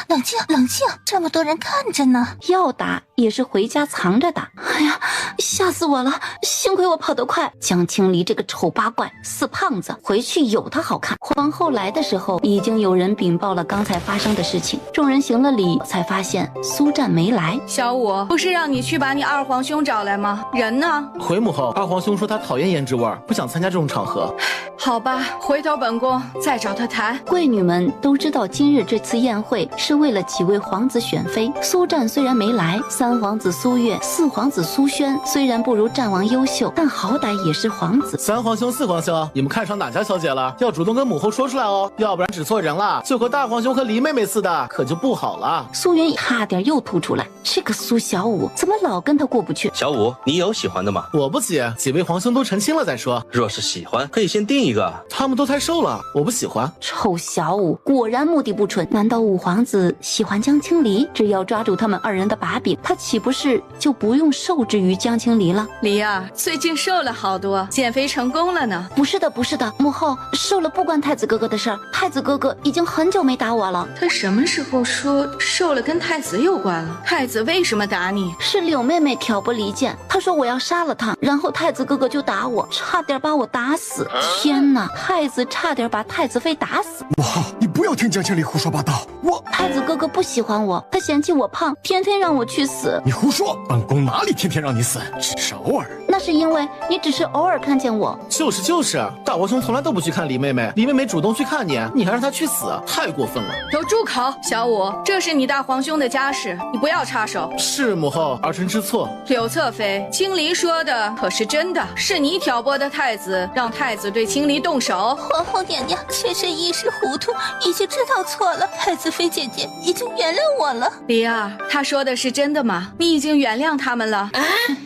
冷静，冷静，这么多人看着呢。要打也是回家藏着打。哎呀，吓死我了！幸亏我跑得快。江青离这个丑八怪，死胖子，回去有他好看。皇后来的时候，已经有人禀报了刚才发生的事情。众人行了礼，才发现苏湛没来。小五，不是让你去把你二皇兄找来吗？人呢？回母后，二皇兄说他讨厌胭脂味，不想参加这种场合。好吧，回头本宫再找他谈。贵女们都知道今日这次宴会是为了几位皇子选妃。苏湛虽然没来，3皇子苏越、4皇子苏轩虽然不如战王优秀，但好歹也是皇子。3皇兄、4皇兄，你们看上哪家小姐了？要主动跟母后说出来哦，要不然指错人了，就和大皇兄和黎妹妹似的，可就不好了。苏云差点又吐出来，这个苏小五怎么老跟他过不去？小五，你有喜欢的吗？我不急，几位皇兄都成亲了再说。若是喜欢，可以先定一个。他们都太瘦了，我不喜欢。臭小五，果然目的不纯。难道5皇子喜欢江青离？只要抓住他们2人的把柄，他岂不是就不用受制于江青离了？离儿最近瘦了好多，减肥成功了呢。不是的，不是的，母后，瘦了不关太子哥哥的事儿。太子哥哥已经很久没打我了。他什么时候说瘦了跟太子有关了？太子为什么打你？是柳妹妹挑拨离间，她说我要杀了他，然后太子哥哥就打我，差点把我打死。天哪，太子差点把太子妃打死。母后，你不要听江青离胡说八道。太子哥哥不喜欢我，他嫌弃我胖，天天让我去死。你胡说，本宫哪里天天让你死，只是偶尔。那是因为你只是偶尔看见我。就是，大皇兄从来都不去看黎妹妹，黎妹妹主动去看你，你还让她去死，太过分了。都住口！小五，这是你大皇兄的家事，你不要插手。是母后，儿臣知错。柳侧妃，青离说的可是真的？是你挑拨的太子，让太子对青离动手？皇后娘娘确实一时糊涂，以经知道错了，太子妃姐姐已经原谅我了。梨儿，她说的是真的吗？你已经原谅他们了？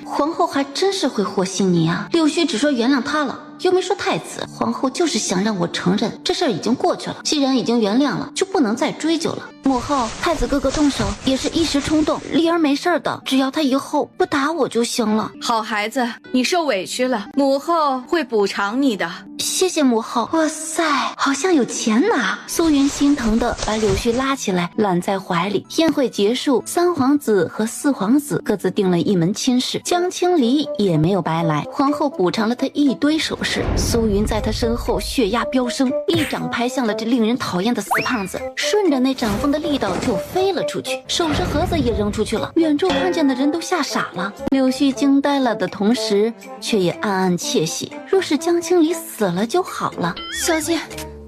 皇后还真是会和稀泥啊！柳絮只说原谅他了，又没说太子。皇后就是想让我承认这事儿已经过去了，既然已经原谅了，就不能再追究了。母后，太子哥哥动手也是一时冲动，梨儿没事的，只要他以后不打我就行了。好孩子，你受委屈了，母后会补偿你的。谢谢母后。哇塞，好像有钱拿。苏云心疼的把柳絮拉起来，揽在怀里。宴会结束，三皇子和四皇子各自定了一门亲事，江青离也没有白来。皇后补偿了他一堆首饰。苏云在他身后血压飙升，一掌拍向了这令人讨厌的死胖子，顺着那掌风的力道就飞了出去，首饰盒子也扔出去了。远处看见的人都吓傻了。柳絮惊呆了的同时，却也暗暗窃喜，若是江青离死了就好了。小姐，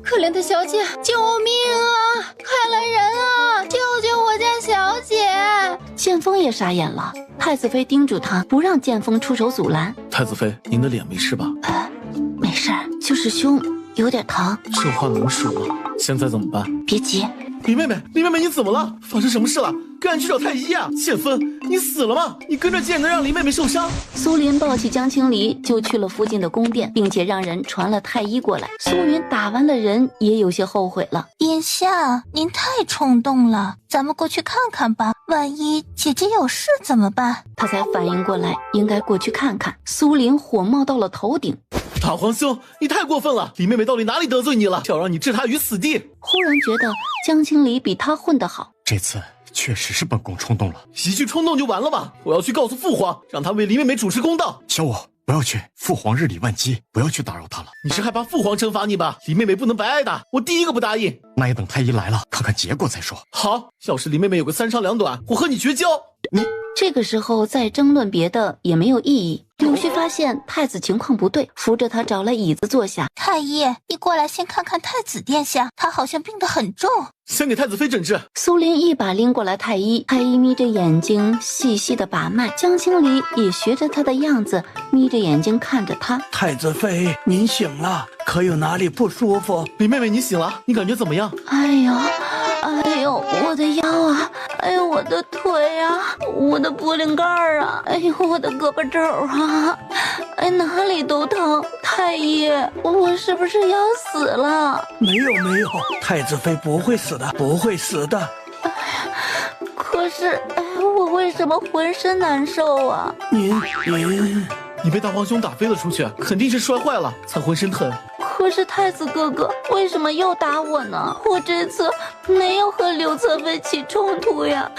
可怜的小姐，救命啊！快来人啊！救救我家小姐！剑锋也傻眼了。太子妃叮嘱他不让剑锋出手阻拦。太子妃，您的脸没事吧？没事，就是胸有点疼。这话能说吗？现在怎么办？别急。林妹妹，林妹妹，你怎么了？发生什么事了？赶紧去找太医啊！剑锋，你死了吗？你跟着剑能让林妹妹受伤？苏林抱起江青离就去了附近的宫殿，并且让人传了太医过来。苏云打完了人，也有些后悔了。殿下，您太冲动了，咱们过去看看吧，万一姐姐有事怎么办？他才反应过来，应该过去看看。苏林火冒到了头顶。大皇兄，你太过分了！林妹妹到底哪里得罪你了？要让你置她于死地！忽然觉得江青离比他混得好。这次确实是本宫冲动了，一句冲动就完了吧？我要去告诉父皇，让他为林妹妹主持公道。小我不要去，父皇日理万机，不要去打扰他了。你是害怕父皇惩罚你吧？林妹妹不能白挨打，我第一个不答应。那也等太医来了，看看结果再说。好，要是林妹妹有个三长两短，我和你绝交。你这个时候再争论别的也没有意义。柳絮发现太子情况不对，扶着他找了椅子坐下。太医，你过来先看看太子殿下，他好像病得很重。先给太子妃诊治。苏林一把拎过来太医，太医眯着眼睛细细的把脉。江青离也学着他的样子，眯着眼睛看着他。太子妃，您醒了，可有哪里不舒服？林妹妹，你醒了，你感觉怎么样？哎呦，我的腰啊，哎呦，我的腿啊，我的脖领盖啊，哎呦，我的胳膊肘啊，哎，哪里都疼。太医，我是不是要死了？没有，太子妃不会死的，不会死的。可是，我为什么浑身难受啊？你被大皇兄打飞了出去，肯定是摔坏了，才浑身疼。可是太子哥哥为什么又打我呢？我这次没有和刘侧妃起冲突呀。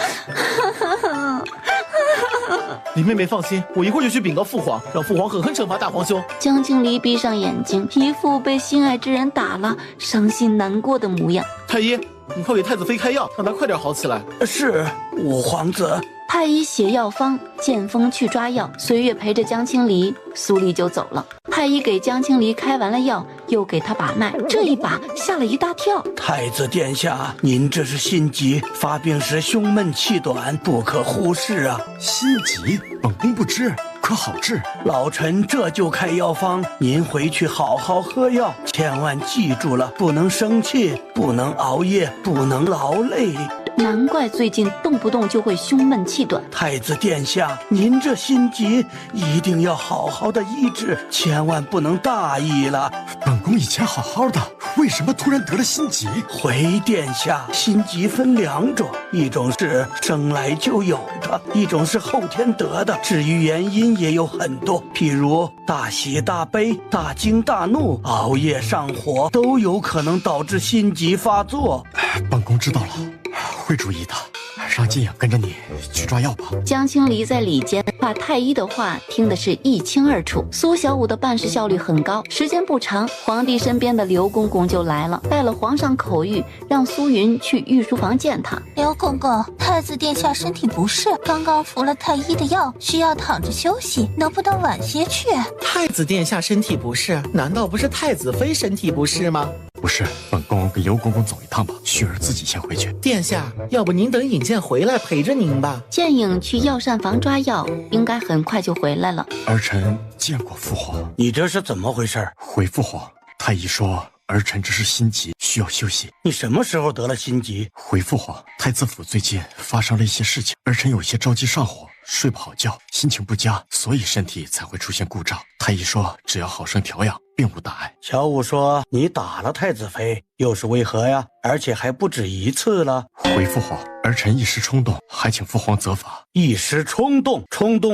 林妹妹放心，我一会儿就去禀告父皇，让父皇狠狠惩罚大皇兄。江青离闭上眼睛，一副被心爱之人打了伤心难过的模样。太医，你快给太子妃开药，让她快点好起来。是，五皇子。太医写药方，剑锋去抓药，随月陪着江青离，苏丽就走了。太医给江青离开完了药，又给他把脉，这一把吓了一大跳。太子殿下，您这是心急，发病时胸闷气短，不可忽视啊。心急，本宫不知，可好治？老臣这就开药方，您回去好好喝药，千万记住了，不能生气，不能熬夜，不能劳累。难怪最近动不动就会胸闷气短。太子殿下，您这心急一定要好好的医治，千万不能大意了。本宫以前好好的，为什么突然得了心急？回殿下，心急分两种，一种是生来就有的，一种是后天得的。至于原因也有很多，譬如大喜大悲、大惊大怒、熬夜上火，都有可能导致心急发作。本宫知道了，会注意的。让静养跟着你去抓药吧。江青离在里间把太医的话听得是一清二楚。苏小五的办事效率很高，时间不长，皇帝身边的刘公公就来了，带了皇上口谕，让苏云去御书房见他。刘公公，太子殿下身体不适，刚刚服了太医的药，需要躺着休息，能不能晚些去？太子殿下身体不适，难道不是太子妃身体不适吗？不是，本宫跟刘公公走一趟吧，旭儿自己先回去。殿下，要不您等尹健回来陪着您吧。剑影去药膳房抓药，应该很快就回来了。儿臣见过父皇。你这是怎么回事？回父皇，太医说儿臣只是心急，需要休息。你什么时候得了心急？回父皇，太子府最近发生了一些事情，儿臣有些着急上火，睡不好觉，心情不佳，所以身体才会出现故障。太医说只要好生调养，并无大碍。小五说你打了太子妃，又是为何呀？而且还不止一次了。回父皇，儿臣一时冲动，还请父皇责罚。一时冲动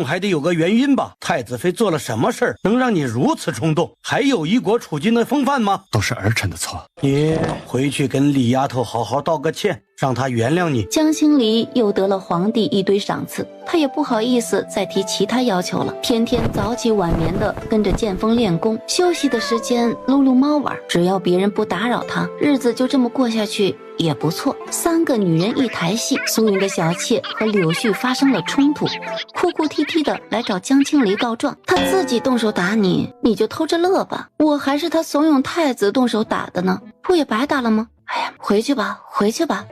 还得有个原因吧？太子妃做了什么事儿，能让你如此冲动？还有一国储君的风范吗？都是儿臣的错。你回去跟李丫头好好道个歉，让她原谅你。江青离又得了皇帝一堆赏赐，他也不好意思再提其他要求了，天天早起晚眠的跟着剑锋练功，休息的时间撸撸猫玩，只要别人不打扰他，日子就这么过下去也不错。3个女人一台戏，苏云的小妾和柳絮发生了冲突，哭哭啼啼的来找江青离告状。他自己动手打你，你就偷着乐吧。我还是他怂恿太子动手打的呢，不也白打了吗？哎呀，回去吧，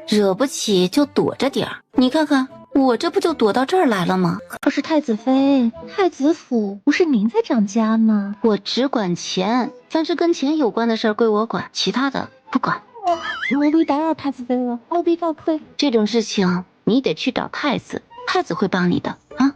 惹不起就躲着点儿。你看看我这不就躲到这儿来了吗？可是太子妃，太子府不是您在掌家吗？我只管钱，凡是跟钱有关的事儿归我管，其他的不管。奴婢打扰太子妃了，奴婢告退。这种事情你得去找太子，太子会帮你的啊！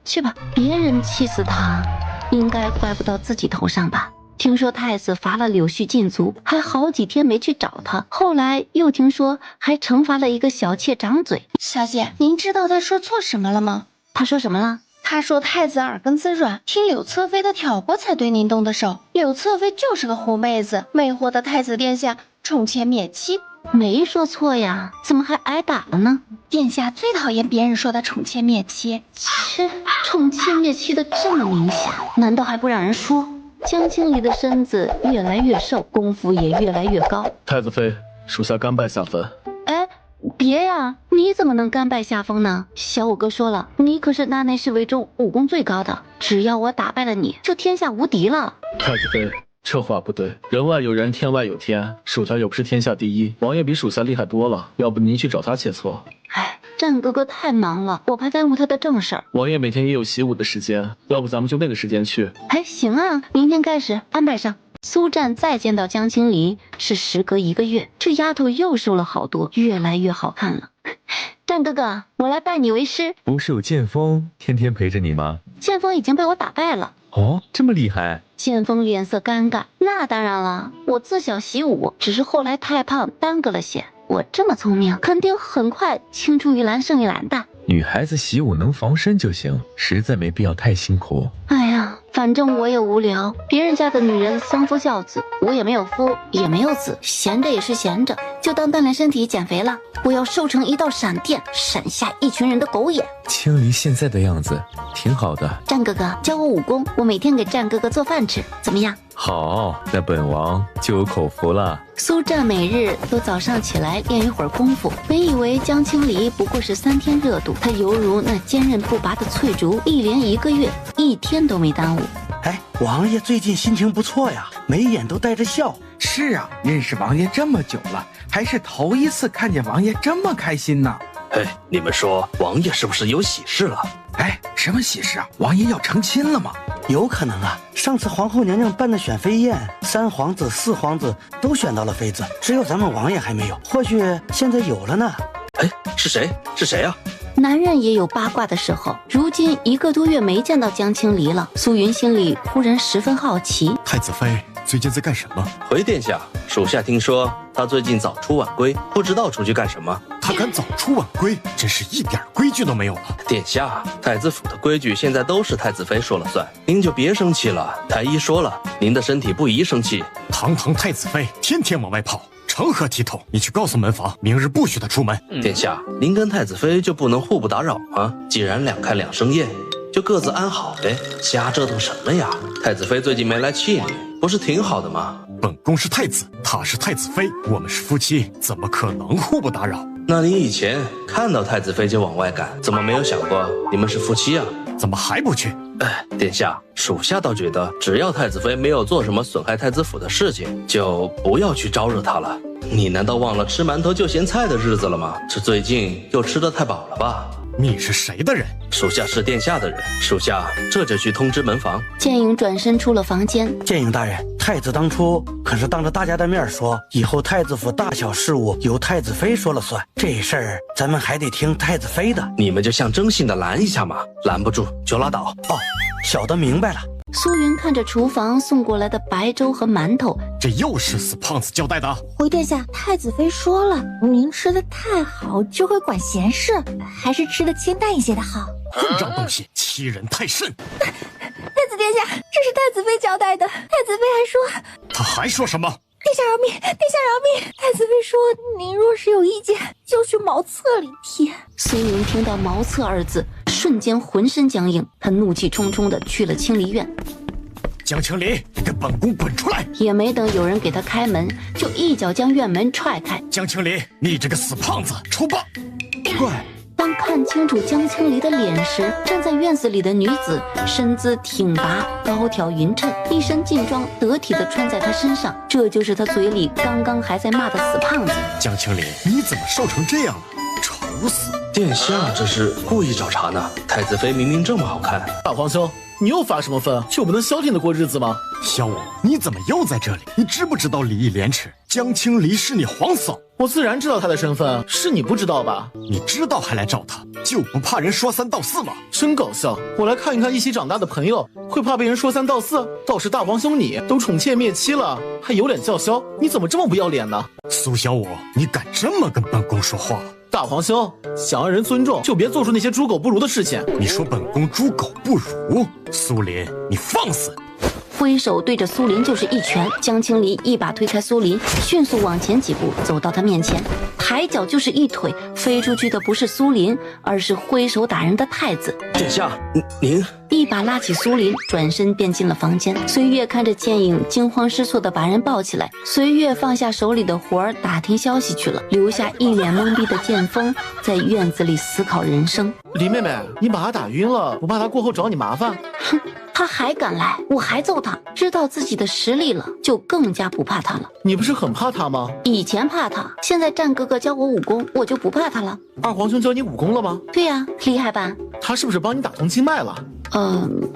去吧，别人气死他，应该怪不到自己头上吧？听说太子罚了柳絮禁足，还好几天没去找他。后来又听说还惩罚了一个小妾掌嘴。小姐，您知道他说错什么了吗？他说什么了？他说太子耳根子软，听柳侧妃的挑拨才对您动的手。柳侧妃就是个狐妹子，魅惑的太子殿下宠妾灭妻。没说错呀，怎么还挨打了呢？殿下最讨厌别人说他宠妾灭妻。切，宠妾灭妻的这么明显，难道还不让人说？江青离的身子越来越瘦，功夫也越来越高。太子妃，属下甘拜下风。哎，别呀，你怎么能甘拜下风呢？小五哥说了，你可是那内侍卫中武功最高的，只要我打败了你，就天下无敌了。太子妃，这话不对，人外有人，天外有天，属下又不是天下第一，王爷比属下厉害多了，要不您去找他切磋。哎，战哥哥太忙了，我怕耽误他的正事儿。王爷每天也有习武的时间，要不咱们就那个时间去。哎，行啊，明天开始安排上。苏战再见到江青离是时隔1个月，这丫头又瘦了好多，越来越好看了。战哥哥，我来拜你为师。不是有剑锋天天陪着你吗？剑锋已经被我打败了。哦，这么厉害？剑锋脸色尴尬。那当然了，我自小习武，只是后来太胖耽搁了些。我这么聪明，肯定很快青出于蓝胜于蓝的。女孩子习武能防身就行，实在没必要太辛苦。哎呀，反正我也无聊，别人家的女人相夫教子，我也没有夫也没有子，闲着也是闲着，就当锻炼身体减肥了。我要瘦成一道闪电，闪下一群人的狗眼。青离现在的样子挺好的。战哥哥教我武功，我每天给战哥哥做饭吃，怎么样？好，那本王就有口福了。苏战每日都早上起来练一会儿功夫，本以为江青离不过是3天热度，他犹如那坚韧不拔的翠竹，一连1个月1天都没耽误。哎，王爷最近心情不错呀，眉眼都带着笑。是啊，认识王爷这么久了，还是头一次看见王爷这么开心呢。哎，你们说王爷是不是有喜事了？哎，什么喜事啊？王爷要成亲了吗？有可能啊，上次皇后娘娘办的选妃宴，3皇子4皇子都选到了妃子，只有咱们王爷还没有，或许现在有了呢。哎，是谁啊？男人也有八卦的时候，如今1个多月没见到江青离了，苏云心里忽然十分好奇。太子妃最近在干什么？回殿下，属下听说他最近早出晚归，不知道出去干什么。他敢早出晚归，真是一点规矩都没有了。殿下，太子府的规矩现在都是太子妃说了算，您就别生气了。太医说了，您的身体不宜生气。堂堂太子妃天天往外跑，成何体统？你去告诉门房，明日不许他出门。殿下，您跟太子妃就不能互不打扰吗？既然2开2生宴，就各自安好呗，瞎折腾什么呀？太子妃最近没来气你，不是挺好的吗？本宫是太子，她是太子妃，我们是夫妻，怎么可能互不打扰？那你以前看到太子妃就往外赶，怎么没有想过你们是夫妻啊？怎么还不去？哎，殿下，属下倒觉得，只要太子妃没有做什么损害太子府的事情，就不要去招惹她了。你难道忘了吃馒头就咸菜的日子了吗？这最近又吃得太饱了吧？你是谁的人？属下是殿下的人，属下这就去通知门房。剑影转身出了房间。剑影大人，太子当初可是当着大家的面说，以后太子府大小事务由太子妃说了算，这事儿咱们还得听太子妃的。你们就象征性的拦一下嘛，拦不住就拉倒。哦，小的明白了。苏云看着厨房送过来的白粥和馒头，这又是死胖子交代的。回殿下，太子妃说了，您吃的太好就会管闲事，还是吃的清淡一些的好。混账东西，欺人太甚！太子殿下，这是太子妃交代的。太子妃还说，他还说什么？殿下饶命，殿下饶命！太子妃说，您若是有意见，就去茅厕里提。苏云听到茅厕二字，瞬间浑身僵硬，他怒气冲冲地去了清离院。江青离，给本宫滚出来！也没等有人给他开门，就一脚将院门踹开。江青离，你这个死胖子，出吧！怪。当看清楚江青离的脸时，站在院子里的女子身姿挺拔，高挑匀称，一身劲装得体地穿在她身上，这就是她嘴里刚刚还在骂的死胖子。江青离，你怎么瘦成这样了？丑死！殿下这是故意找茬呢。太子妃明明这么好看。大皇兄，你又发什么疯？就不能消停的过日子吗？小五，你怎么又在这里？你知不知道礼义廉耻？江青离是你皇嫂。我自然知道她的身份，是你不知道吧？你知道还来找她，就不怕人说三道四吗？真搞笑！我来看一看一起长大的朋友，会怕被人说三道四？倒是大皇兄你都宠妾灭妻了，还有脸叫嚣？你怎么这么不要脸呢？苏小五，你敢这么跟本宫说话？大皇兄，想让人尊重，就别做出那些猪狗不如的事情。你说本宫猪狗不如？苏林，你放肆！挥手对着苏林就是一拳，江青离一把推开苏林，迅速往前几步走到他面前，抬脚就是一腿，飞出去的不是苏林，而是挥手打人的太子。殿下，您一把拉起苏林，转身便进了房间。随月看着剑影惊慌失措地把人抱起来，随月放下手里的活儿，打听消息去了，留下一脸懵逼的剑锋在院子里思考人生。林妹妹，你把他打晕了，不怕他过后找你麻烦？哼，他还敢来，我还揍他。知道自己的实力了，就更加不怕他了。你不是很怕他吗？以前怕他，现在战哥哥教我武功，我就不怕他了。二皇兄教你武功了吗？对呀，厉害吧？他是不是帮你打通经脉了？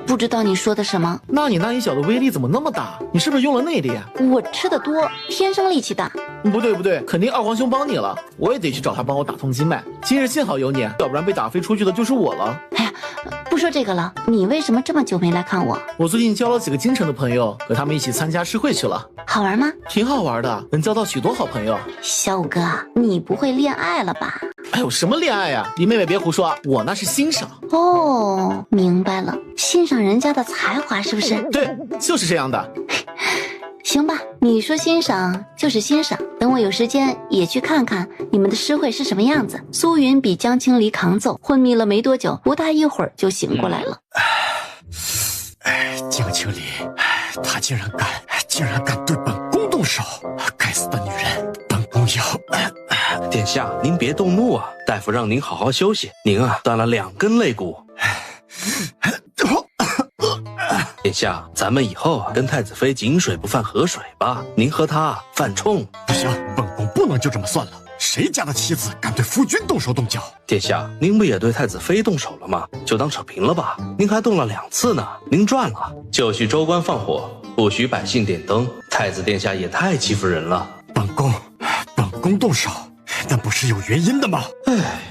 不知道你说的什么。那你那一脚的威力怎么那么大？你是不是用了内力？我吃的多，天生力气大。不对，肯定二皇兄帮你了。我也得去找他帮我打通经脉。今日幸好有你，要不然被打飞出去的就是我了。哎呀，不说这个了，你为什么这么久没来看我？我最近交了几个京城的朋友，和他们一起参加诗会去了。好玩吗？挺好玩的，能交到许多好朋友。小五哥，你不会恋爱了吧？哎呦，什么恋爱呀？林妹妹别胡说，我那是欣赏。哦，明白了，欣赏人家的才华是不是？对，就是这样的。行吧，你说欣赏就是欣赏，等我有时间也去看看你们的诗会是什么样子。苏云比江青离扛揍，昏迷了没多久，不大一会儿就醒过来了。江青离，他竟然敢对本宫动手，该死的女人！本宫要……殿下，您别动怒啊，大夫让您好好休息，您断了2根肋骨。殿下，咱们以后跟太子妃井水不犯河水吧，您和她犯冲。不行，本宫不能就这么算了。谁家的妻子敢对夫君动手动脚？殿下，您不也对太子妃动手了吗？就当扯平了吧。您还动了2次呢，您赚了。就许州官放火，不许百姓点灯。太子殿下也太欺负人了。本宫动手，那不是有原因的吗？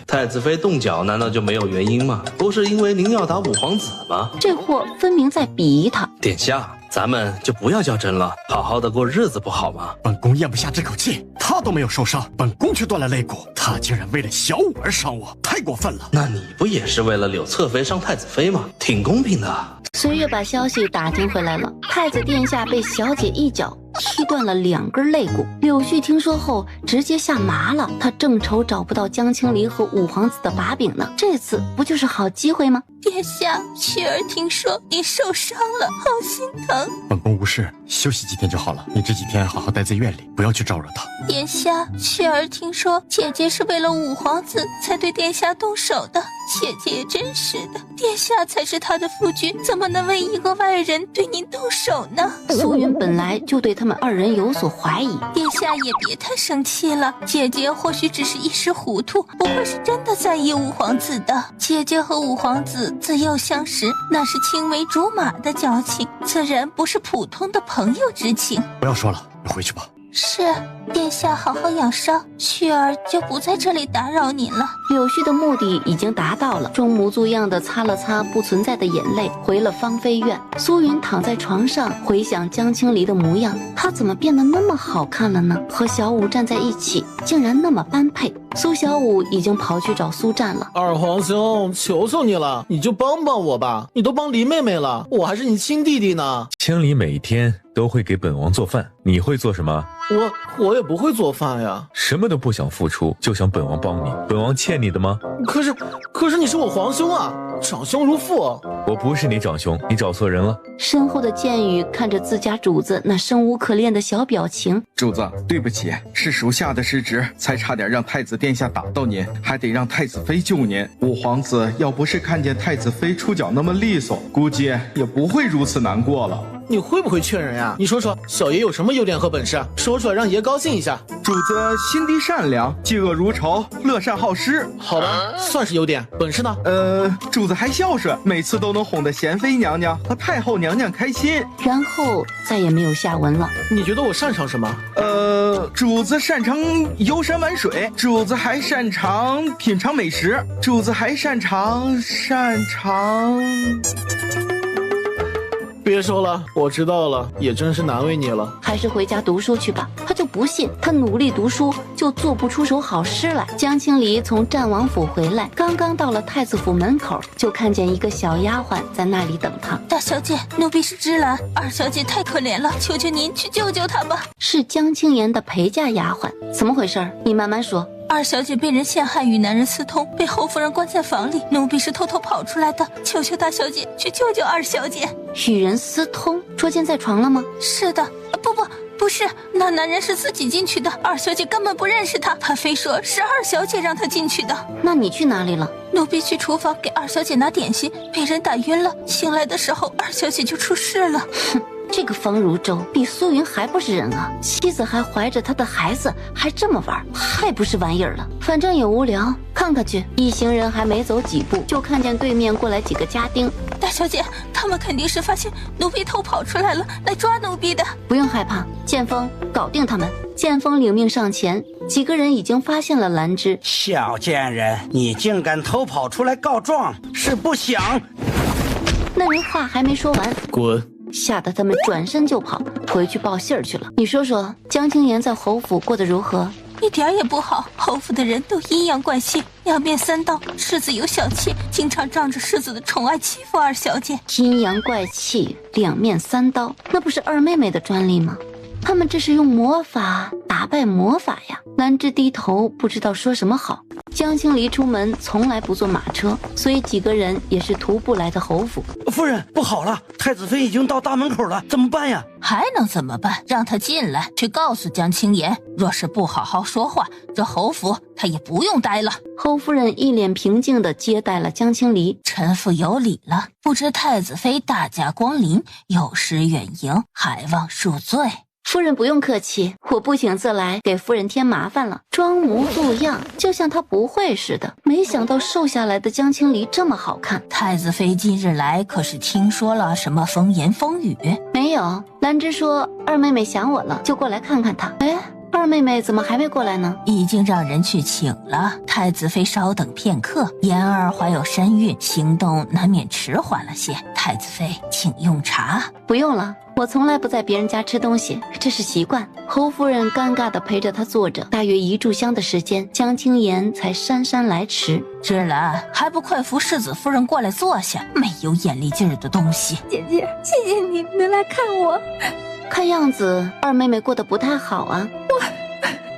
太子妃动脚难道就没有原因吗？不是因为您要打五皇子吗？这货分明在鄙夷他。殿下，咱们就不要较真了，好好的过日子不好吗？本宫咽不下这口气，他都没有受伤，本宫却断了肋骨，他竟然为了小五而伤我，太过分了。那你不也是为了柳侧妃伤太子妃吗？挺公平的。随月把消息打听回来了，太子殿下被小姐一脚踢断了2根肋骨。柳絮听说后直接吓麻了，他正愁找不到江青离和五皇子的把柄呢，这次不就是好机会吗？殿下，雀儿听说你受伤了，好心疼。本宫无事，休息几天就好了。你这几天好好待在院里，不要去招惹他。殿下，雀儿听说姐姐是为了五皇子才对殿下动手的，姐姐也真是的，殿下才是她的夫君，怎么能为一个外人对您动手呢？苏云本来就对他们2人有所怀疑。殿下也别太生气了，姐姐或许只是一时糊涂，不会是真的在意五皇子的。姐姐和五皇子自幼相识，那是青梅竹马的交情，自然不是普通的朋友之情。不要说了，你回去吧。是，殿下好好养伤，旭儿就不在这里打扰您了。柳絮的目的已经达到了，装模作样的擦了擦不存在的眼泪，回了芳菲院。苏云躺在床上，回想江青离的模样，她怎么变得那么好看了呢？和小五站在一起，竟然那么般配。苏小五已经跑去找苏战了。二皇兄，求求你了，你就帮帮我吧，你都帮黎妹妹了，我还是你亲弟弟呢。青离每天都会给本王做饭，你会做什么？我也不会做饭呀。什么都不想付出，就想本王帮你，本王欠你的吗？可是你是我皇兄啊，长兄如父。我不是你长兄，你找错人了。身后的剑雨看着自家主子那生无可恋的小表情，主子，对不起，是属下的失职，才差点让太子殿下打到您，还得让太子妃救您。五皇子要不是看见太子妃出脚那么利索，估计也不会如此难过了。你会不会劝人呀？你说说，小爷有什么优点和本事？说出来让爷高兴一下。主子心地善良，嫉恶如仇，乐善好施。好吧，算是优点。本事呢？主子还孝顺，每次都能哄得贤妃娘娘和太后娘娘开心。然后再也没有下文了。你觉得我擅长什么？主子擅长游山玩水，主子还擅长品尝美食，主子还擅长。别说了，我知道了，也真是难为你了。还是回家读书去吧。他就不信，他努力读书就做不出首好诗来。江青离从战王府回来，刚刚到了太子府门口，就看见一个小丫鬟在那里等他。大小姐，奴婢是芝兰，二小姐太可怜了，求求您去救救她吧。是江青言的陪嫁丫鬟，怎么回事？你慢慢说。二小姐被人陷害，与男人私通，被侯夫人关在房里，奴婢是偷偷跑出来的，求求大小姐去救救二小姐。与人私通，捉奸在床了吗？是的，不是，那男人是自己进去的，二小姐根本不认识他，他非说是二小姐让他进去的。那你去哪里了？奴婢去厨房给二小姐拿点心，被人打晕了，醒来的时候二小姐就出事了。哼，这个方如舟比苏云还不是人啊，妻子还怀着他的孩子，还这么玩，太不是玩意儿了。反正也无聊，看看去。一行人还没走几步，就看见对面过来几个家丁。大小姐，他们肯定是发现奴婢偷跑出来了，来抓奴婢的。不用害怕，剑锋搞定他们。剑锋领命上前，几个人已经发现了兰芝。小贱人，你竟敢偷跑出来告状，是不想？那人话还没说完，滚！吓得他们转身就跑，回去报信儿去了。你说说，江青言在侯府过得如何？一点也不好，侯府的人都阴阳怪气，两面三刀，世子有小气，经常仗着世子的宠爱欺负二小姐。阴阳怪气，两面三刀，那不是二妹妹的专利吗？他们这是用魔法打败魔法呀！兰芝低头不知道说什么好。江青离出门从来不坐马车，所以几个人也是徒步来的侯府。夫人，不好了，太子妃已经到大门口了，怎么办呀？还能怎么办？让他进来，去告诉江青言，若是不好好说话，这侯府他也不用待了。侯夫人一脸平静地接待了江青离。臣妇有礼了，不知太子妃大驾光临，有失远迎，还望恕罪。夫人不用客气，我不请自来，给夫人添麻烦了。装模作样，就像她不会似的。没想到瘦下来的江青离这么好看。太子妃近日来可是听说了什么风言风语？没有，兰芝说二妹妹想我了，就过来看看她。哎，二妹妹怎么还没过来呢？已经让人去请了。太子妃稍等片刻，言儿怀有身孕，行动难免迟缓了些。太子妃请用茶。不用了，我从来不在别人家吃东西，这是习惯。侯夫人尴尬地陪着她坐着，大约1炷香的时间，江青言才姗姗来迟。芝兰，还不快扶世子夫人过来坐下，没有眼力劲儿的东西。姐姐，谢谢你能来看我。看样子二妹妹过得不太好啊。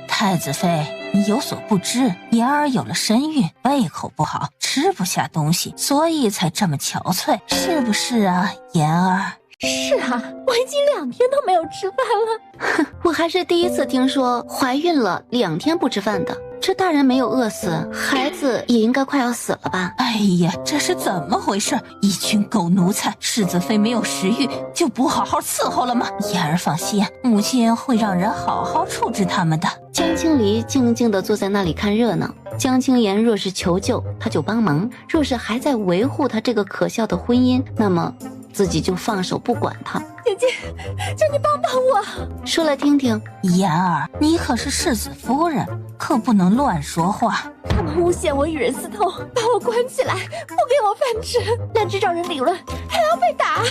太子妃，你有所不知，言儿有了身孕，胃口不好，吃不下东西，所以才这么憔悴，是不是啊，言儿？是啊，我已经2天都没有吃饭了。哼，我还是第一次听说怀孕了2天不吃饭的。这大人没有饿死，孩子也应该快要死了吧？哎呀，这是怎么回事？一群狗奴才！世子妃没有食欲，就不好好伺候了吗？言儿放心，母亲会让人好好处置他们的。江青离静静地坐在那里看热闹。江青言若是求救，他就帮忙；若是还在维护他这个可笑的婚姻，那么自己就放手不管他。姐姐，求你帮帮我！说来听听。言儿，你可是世子夫人，可不能乱说话。他们诬陷我与人私通，把我关起来，不给我饭吃，连着找人理论，还要被打。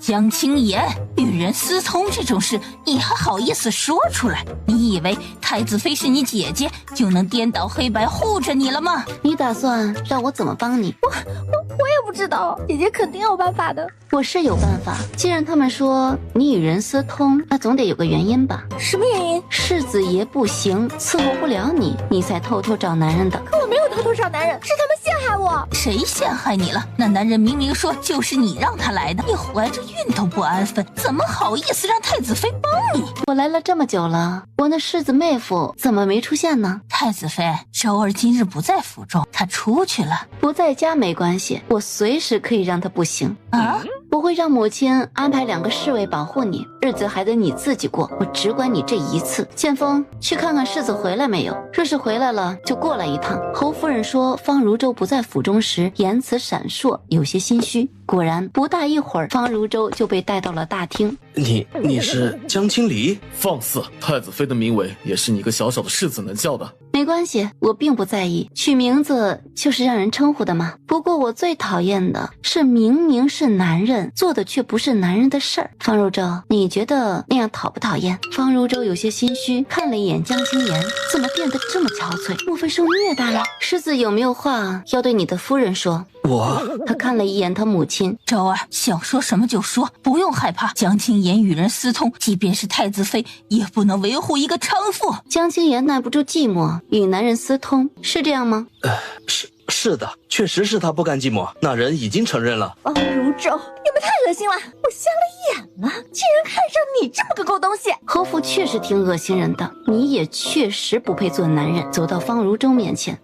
江青言，与人私通这种事，你还好意思说出来？你以为太子妃是你姐姐，就能颠倒黑白护着你了吗？你打算让我怎么帮你？我也不知道，姐姐肯定有办法的。我是有办法，既然他们说你与人私通，那总得有个原因吧？什么原因？世子爷不行，伺候不了你，你才偷偷找男人的。可我没有偷偷找男人，是他们陷害我。谁陷害你了？那男人明明说就是你让他来的，你怀着孕都不安分，怎么好意思让太子妃帮你？我来了这么久了，我那世子妹夫怎么没出现呢？太子妃，周儿今日不在府中，她出去了。不在家没关系，我随时可以让他不行啊！我会让母亲安排2个侍卫保护你，日子还得你自己过，我只管你这一次。剑锋，去看看世子回来没有，若是回来了，就过来一趟。侯夫人说方如舟不在府中时，言辞闪烁，有些心虚。果然不大一会儿，方如舟就被带到了大厅。你是江青离？放肆！太子妃的名讳也是你一个小小的世子能叫的。没关系，我并不在意，取名字就是让人称呼的嘛。不过我最讨厌的是明明是男人，做的却不是男人的事儿。方如舟，你觉得那样讨不讨厌？方如舟有些心虚，看了一眼江青言，怎么变得这么憔悴？莫非受虐待了？世子有没有话要对你的夫人说？他看了一眼他母亲。周儿，想说什么就说，不用害怕。江青言与人私通，即便是太子妃，也不能维护一个娼妇。江青言耐不住寂寞，与男人私通，是这样吗？是的，确实是他不甘寂寞，那人已经承认了。方如舟，你们太恶心了，我瞎了眼了，竟然看上你这么个狗东西。侯府确实挺恶心人的，你也确实不配做男人。走到方如舟面前，